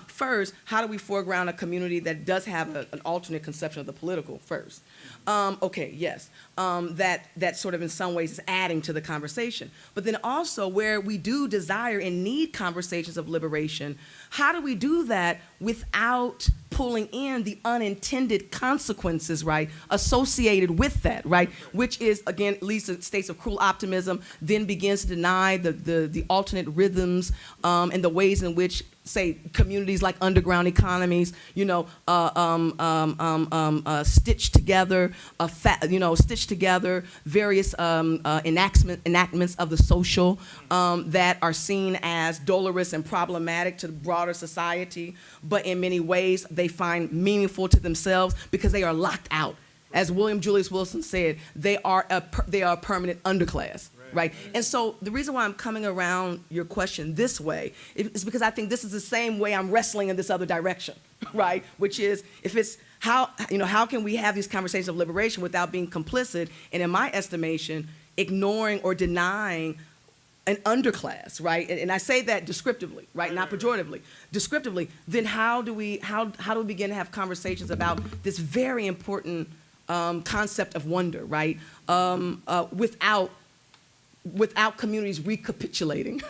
B: first, how do we foreground a community that does have an alternate conception of the political first? Okay, yes, that sort of in some ways is adding to the conversation. But then also where we do desire and need conversations of liberation, how do we do that without pulling in the unintended consequences, right, associated with that, right, which is, again, leads to states of cruel optimism, then begins to deny the alternate rhythms and the ways in which, say, communities like underground economies, you know, stitch together, various enactments of the social that are seen as dolorous and problematic to the broader society, but in many ways they find meaningful to themselves because they are locked out. As William Julius Wilson said, they are a permanent underclass. Right. And so the reason why I'm coming around your question this way is because I think this is the same way I'm wrestling in this other direction, right? Which is, if it's how can we have these conversations of liberation without being complicit and, in my estimation, ignoring or denying an underclass, right? And I say that descriptively, right? Not pejoratively. Descriptively, then how do we begin to have conversations about this very important concept of wonder, right? Without communities recapitulating,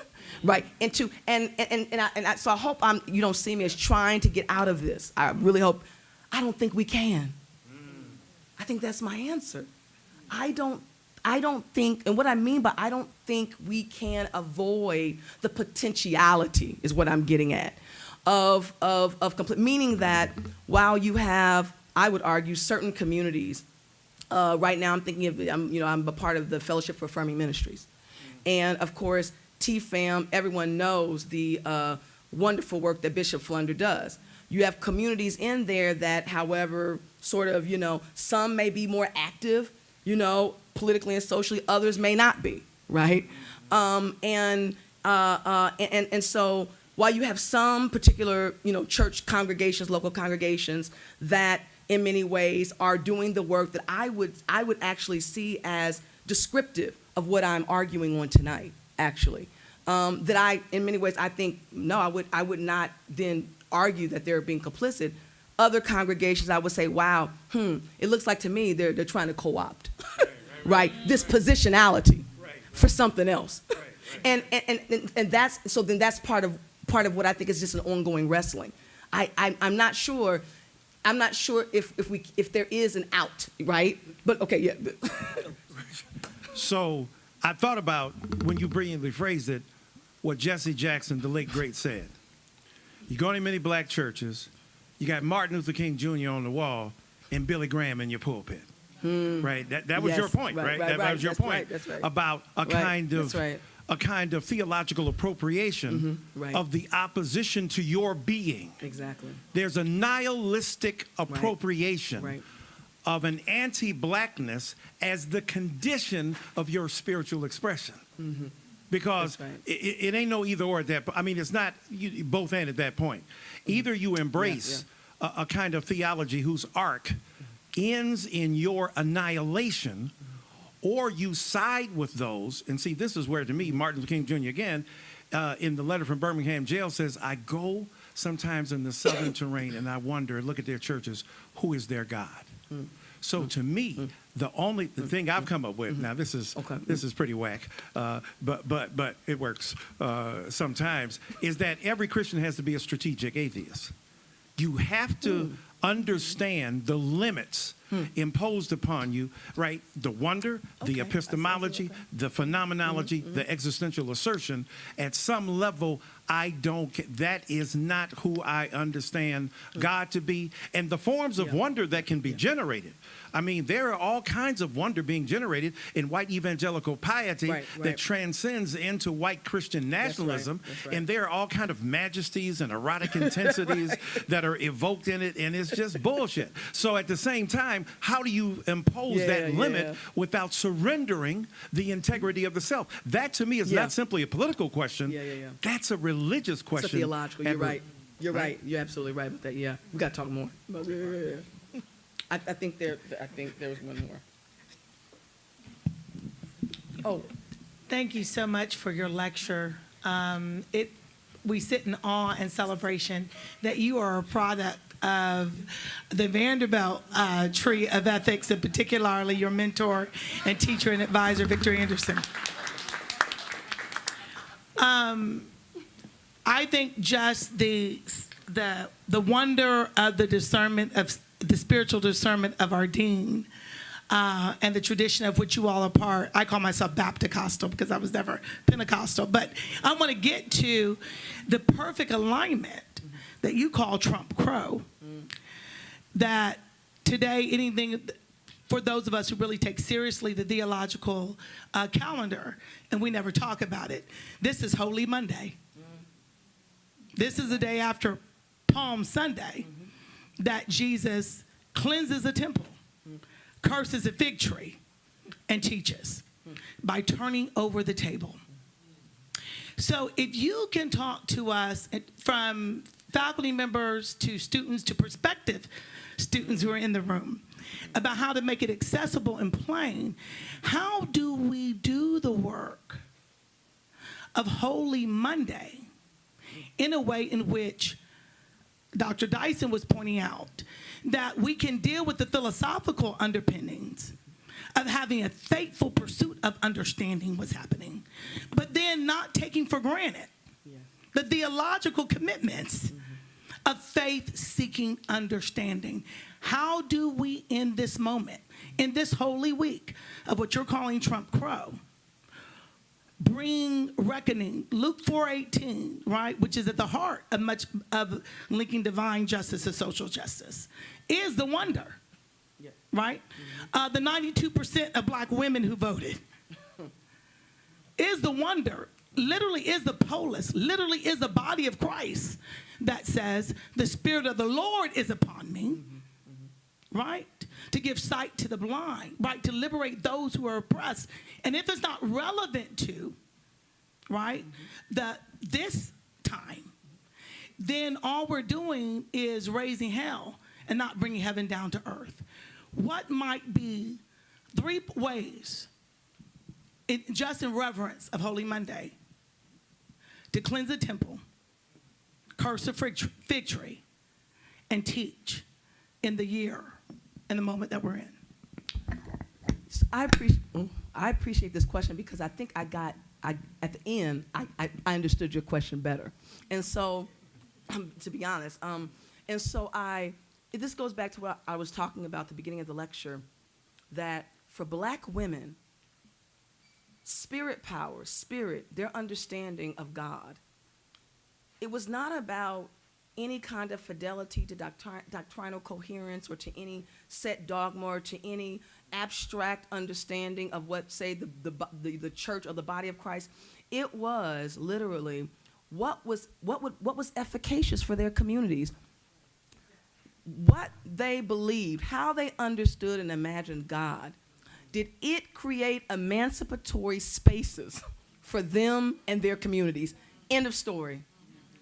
B: right? So I hope you don't see me as trying to get out of this. I really hope. I don't think we can. I think that's my answer. I don't think, and what I mean by I don't think we can avoid the potentiality is what I'm getting at, of complete, meaning that while you have, I would argue, certain communities. Right now, I'm thinking of, I'm a part of the Fellowship for Affirming Ministries. And of course, TFAM, everyone knows the wonderful work that Bishop Flunder does. You have communities in there that, however, sort of, some may be more active, politically and socially, others may not be, right? And so while you have some particular, church congregations, local congregations that in many ways are doing the work that I would actually see as descriptive of what I'm arguing on tonight, actually. That I, in many ways, I think, no, I would not then argue that they're being complicit. Other congregations, I would say, wow, it looks like to me they're trying to co-opt, right? This positionality for something else. And that's, so then that's part of what I think is just an ongoing wrestling. I'm not sure if there is an out, right? But okay, yeah.
D: So I thought about, when you brilliantly phrased it, what Jesse Jackson, the late great, said. You go to many black churches, you got Martin Luther King Jr. on the wall and Billy Graham in your pulpit. Right? That was
B: Yes,
D: your point, right? That was your
B: That's
D: point
B: right, that's right.
D: about a kind of theological appropriation
B: right.
D: of the opposition to your being.
B: Exactly.
D: There's a nihilistic appropriation
B: Right.
D: of an anti-blackness as the condition of your spiritual expression. Because
B: That's right.
D: it ain't no either or at that point. I mean, it's not both and at that point. Either you embrace a kind of theology whose arc ends in your annihilation, or you side with those. And see, this is where, to me, Martin Luther King Jr. again, in the letter from Birmingham jail says, I go sometimes in the southern terrain and I wonder, look at their churches, who is their God? So to me, the thing I've come up with, now this is pretty whack, but it works sometimes, is that every Christian has to be a strategic atheist. You have to understand the limits imposed upon you, right? The wonder, the epistemology, the phenomenology, the existential assertion. At some level, that is not who I understand God to be. And the forms of wonder that can be generated. I mean, there are all kinds of wonder being generated in white evangelical piety that transcends into white Christian nationalism.
B: That's right.
D: And there are all kinds of majesties and erotic intensities that are evoked in it, and it's just bullshit. So at the same time, how do you impose that limit without surrendering the integrity of the self? That, to me, is not simply a political question. That's a religious question.
B: It's a theological. You're right. You're right. You're absolutely right about that. Yeah, we got to talk more. I think there was one more. Oh,
E: thank you so much for your lecture. We sit in awe and celebration that you are a product of the Vanderbilt tree of ethics, and particularly your mentor and teacher and advisor, Victor Anderson. I think just the wonder of the discernment of the spiritual discernment of our dean and the tradition of which you all are part. I call myself Baptist-costal because I was never Pentecostal. But I want to get to the perfect alignment that you call Trump Crow. That today, anything, for those of us who really take seriously the theological calendar, and we never talk about it, this is Holy Monday. This is the day after Palm Sunday that Jesus cleanses a temple, curses a fig tree, and teaches by turning over the table. So if you can talk to us, from faculty members to students to prospective students who are in the room, about how to make it accessible and plain, how do we do the work of Holy Monday in a way in which Dr. Dyson was pointing out that we can deal with the philosophical underpinnings of having a faithful pursuit of understanding what's happening, but then not taking for granted the theological commitments of faith-seeking understanding. How do we, in this moment, in this holy week of what you're calling Trump Crow, bring reckoning, Luke 4:18, right, which is at the heart of much of linking divine justice to social justice, is the wonder, right? The 92% of black women who voted is the wonder, literally is the polis, literally is the body of Christ that says, the Spirit of the Lord is upon me, right? To give sight to the blind, right? To liberate those who are oppressed. And if it's not relevant to, right, this time, then all we're doing is raising hell and not bringing heaven down to earth. What might be 3 ways just in reverence of Holy Monday, to cleanse the temple, curse the fig tree, and teach in the year, in the moment that we're in?
B: I appreciate this question because I think at the end, I understood your question better. And so, to be honest, and so this goes back to what I was talking about at the beginning of the lecture, that for Black women, spirit power, their understanding of God, it was not about any kind of fidelity to doctrinal coherence or to any set dogma or to any abstract understanding of what, say, the church or the body of Christ. It was literally what was efficacious for their communities, what they believed, how they understood and imagined God. Did it create emancipatory spaces for them and their communities? End of story,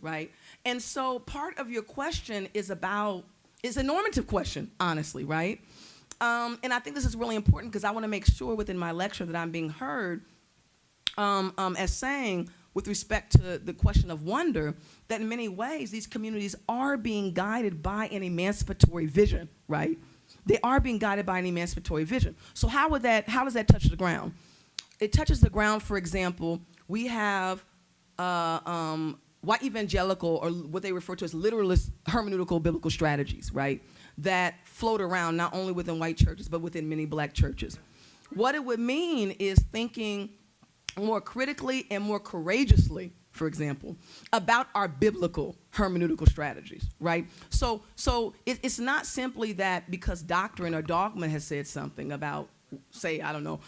B: right? And so part of your question is a normative question, honestly, right? And I think this is really important because I want to make sure within my lecture that I'm being heard as saying, with respect to the question of wonder, that in many ways these communities are being guided by an emancipatory vision, right? They are being guided by an emancipatory vision. So how does that touch the ground? It touches the ground, for example, we have white evangelical, or what they refer to as literalist hermeneutical biblical strategies, right, that float around not only within white churches, but within many Black churches. What it would mean is thinking more critically and more courageously, for example, about our biblical hermeneutical strategies, right? So it's not simply that because doctrine or dogma has said something about, say, I don't know,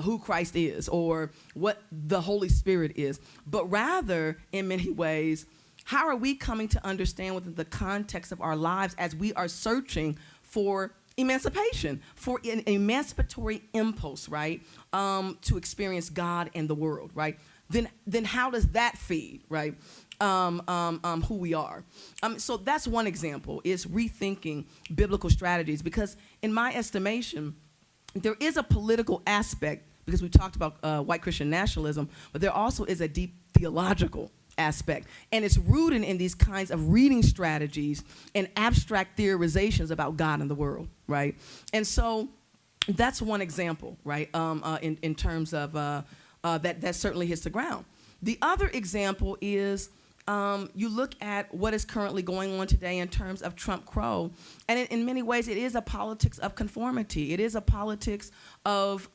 B: who Christ is or what the Holy Spirit is, but rather, in many ways, how are we coming to understand within the context of our lives as we are searching for emancipation, for an emancipatory impulse, right, to experience God and the world, right? Then how does that feed, right, who we are? So that's one example, is rethinking biblical strategies, because in my estimation, there is a political aspect, because we talked about white Christian nationalism, but there also is a deep theological aspect. And it's rooted in these kinds of reading strategies and abstract theorizations about God and the world, right? And so that's one example, right, in terms of that certainly hits the ground. The other example is you look at what is currently going on today in terms of Trump Crow, and in many ways it is a politics of conformity. It is a politics of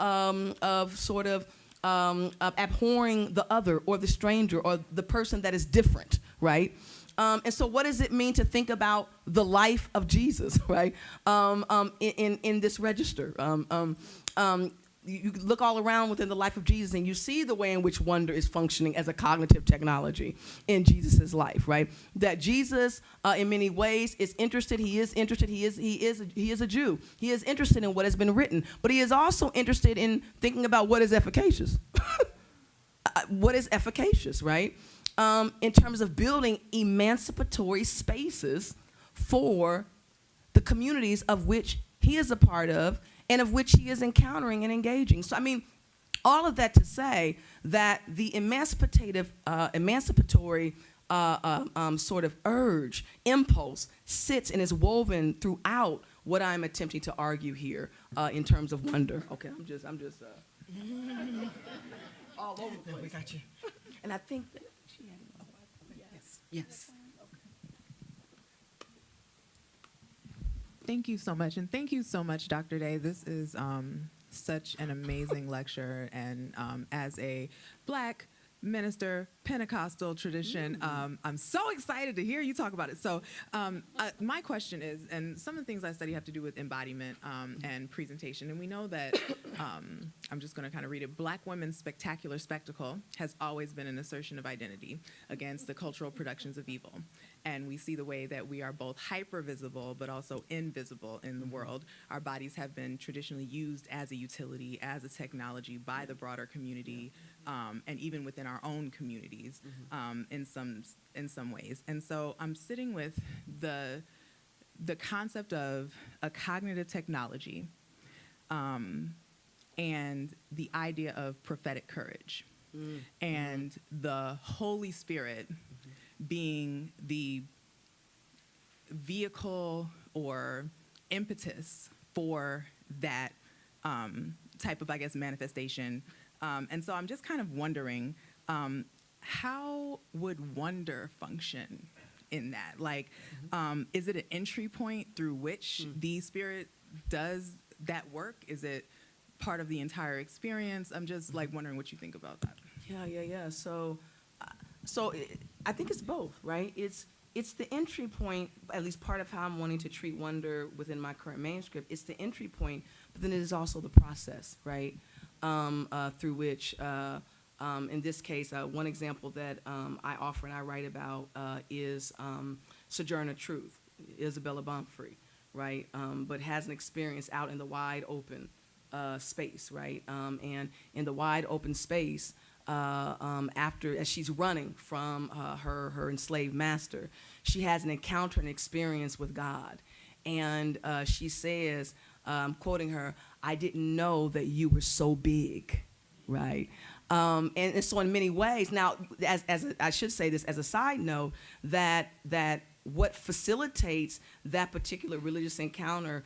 B: sort of abhorring the other or the stranger or the person that is different, right? And so what does it mean to think about the life of Jesus, right, in this register? You look all around within the life of Jesus and you see the way in which wonder is functioning as a cognitive technology in Jesus's life, right? That Jesus, in many ways, is interested. He is interested. He is a Jew. He is interested in what has been written, but he is also interested in thinking about what is efficacious. What is efficacious, right? In terms of building emancipatory spaces for the communities of which he is a part of and of which he is encountering and engaging. So, I mean, all of that to say that the emancipatory sort of urge, impulse, sits and is woven throughout what I'm attempting to argue here in terms of wonder. Okay, I'm just all over the place.
E: We got you.
B: And I think that she had
A: Yes.
F: Thank you so much. And thank you so much, Dr. Day. This is such an amazing lecture. And as a Black minister, Pentecostal tradition, I'm so excited to hear you talk about it. So my question is, and some of the things I study have to do with embodiment and presentation. And we know that, I'm just going to kind of read it, Black women's spectacular spectacle has always been an assertion of identity against the cultural productions of evil. And we see the way that we are both hyper-visible but also invisible in the world. Our bodies have been traditionally used as a utility, as a technology by the broader community, and even within our own communities in some ways. And so I'm sitting with the concept of a cognitive technology and the idea of prophetic courage and the Holy Spirit being the vehicle or impetus for that type of, I guess, manifestation. And so I'm just kind of wondering, how would wonder function in that? Like, is it an entry point through which the Spirit does that work? Is it part of the entire experience? I'm just like wondering what you think about that.
B: Yeah. So I think it's both, right? It's the entry point, at least part of how I'm wanting to treat wonder within my current manuscript. It's the entry point, but then it is also the process, right? Through which, in this case, one example that I offer and I write about is Sojourner Truth, Isabella Baumfrey, right? But has an experience out in the wide open space, right? And in the wide open space, as she's running from her enslaved master, she has an encounter and experience with God. And she says, quoting her, "I didn't know that you were so big," right? And so in many ways, now, I should say this as a side note, that what facilitates that particular religious encounter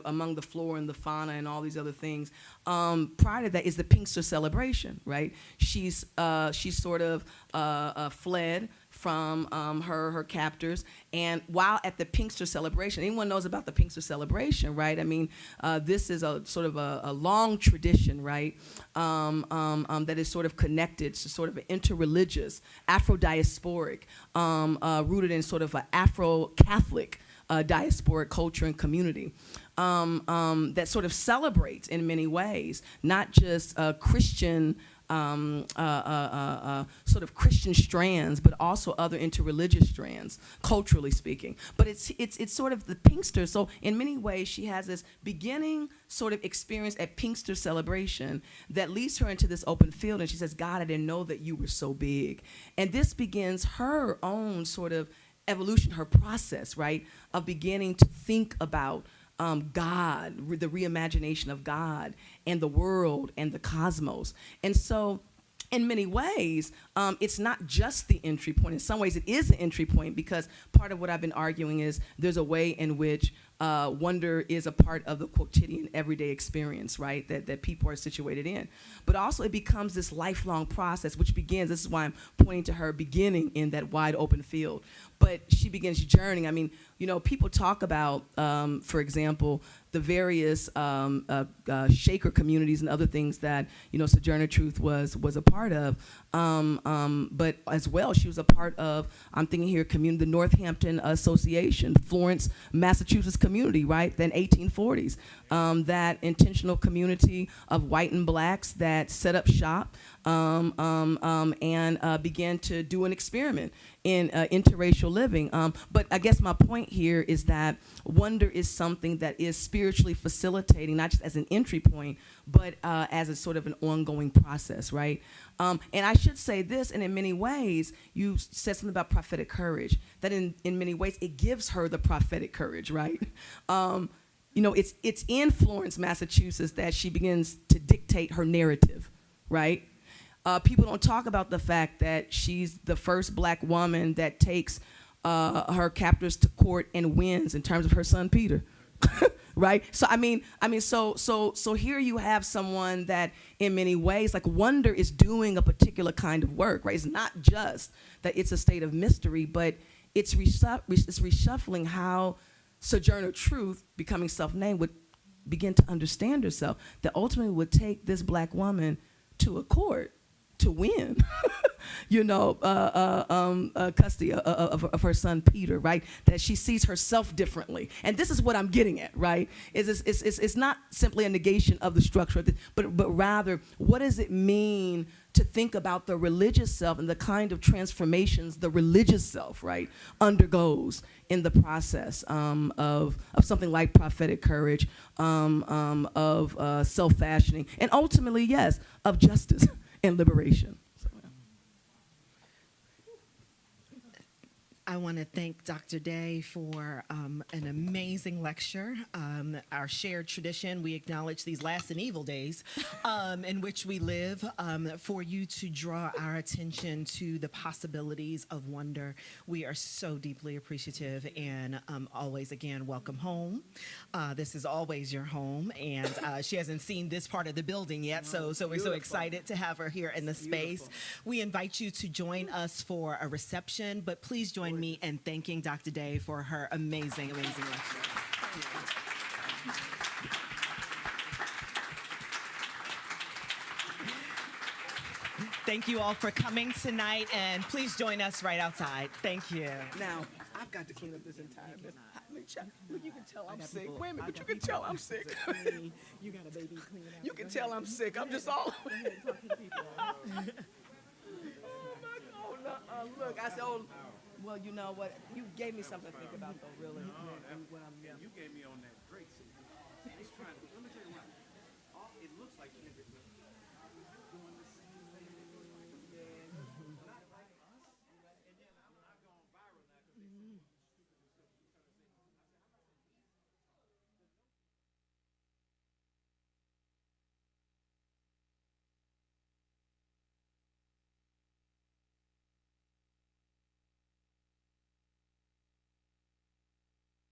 B: among the flora and the fauna and all these other things, prior to that is the Pinkster celebration, right? She's sort of fled from her captors, and while at the Pinkster celebration, anyone knows about the Pinkster celebration, right? I mean, this is a sort of a long tradition, right? That is sort of connected to sort of an interreligious, Afro-diasporic, rooted in sort of an Afro-Catholic diasporic culture and community, that sort of celebrates in many ways, not just Christian sort of Christian strands, but also other interreligious strands, culturally speaking. But it's sort of the Pinkster. So in many ways, she has this beginning sort of experience at Pinkster celebration that leads her into this open field, and she says, "God, I didn't know that you were so big." And this begins her own sort of evolution, her process, right, of beginning to think about God, the reimagination of God and the world and the cosmos. And so in many ways, it's not just the entry point. In some ways, it is the entry point, because part of what I've been arguing is there's a way in which wonder is a part of the quotidian everyday experience, right, that people are situated in. But also it becomes this lifelong process, which begins, this is why I'm pointing to her beginning in that wide open field. But she begins journeying. I mean, people talk about, for example, the various Shaker communities and other things that, Sojourner Truth was a part of. But as well, she was a part of, I'm thinking here, the Northampton Association, Florence, Massachusetts community, right, then 1840s. That intentional community of white and blacks that set up shop and began to do an experiment in interracial living. But I guess my point here is that wonder is something that is spiritually facilitating, not just as an entry point, but as a sort of an ongoing process, right? And I should say this, and in many ways, you said something about prophetic courage, that in many ways, it gives her the prophetic courage, right? It's in Florence, Massachusetts, that she begins to dictate her narrative, right? People don't talk about the fact that she's the first black woman that takes her captors to court and wins in terms of her son Peter, right? So so here you have someone that, in many ways, like wonder is doing a particular kind of work, right? It's not just that it's a state of mystery, but it's reshuffling how Sojourner Truth, becoming self-named, would begin to understand herself, that ultimately would take this black woman to a court to win, custody of her son Peter, right? That she sees herself differently, and this is what I'm getting at, right? It's not simply a negation of the structure, but rather, what does it mean to think about the religious self and the kind of transformations the religious self, right, undergoes in the process of something like prophetic courage, of self-fashioning, and ultimately, yes, of justice and liberation. So, yeah.
A: I want to thank Dr. Day for an amazing lecture. Our shared tradition, we acknowledge these last and evil days in which we live, for you to draw our attention to the possibilities of wonder. We are so deeply appreciative, and always, again, welcome home. This is always your home, and she hasn't seen this part of the building yet, so we're so excited to have her here in the space. We invite you to join us for a reception, but please join me in thanking Dr. Day for her amazing, amazing lecture. Thank you all for coming tonight, and please join us right outside. Thank you.
B: Now, I've got to clean up this entire mess. You can tell I'm sick. Wait a minute, but you can tell I'm sick.
A: You got a baby cleaning out.
B: You can tell I'm sick. I'm just all. Oh, no, look, I said, oh, well, you know what? You gave me something to think about, though, really. When I'm young.
D: You gave me on that great scene. He's trying to, let me tell you what, it looks like Kendrick doing the same thing.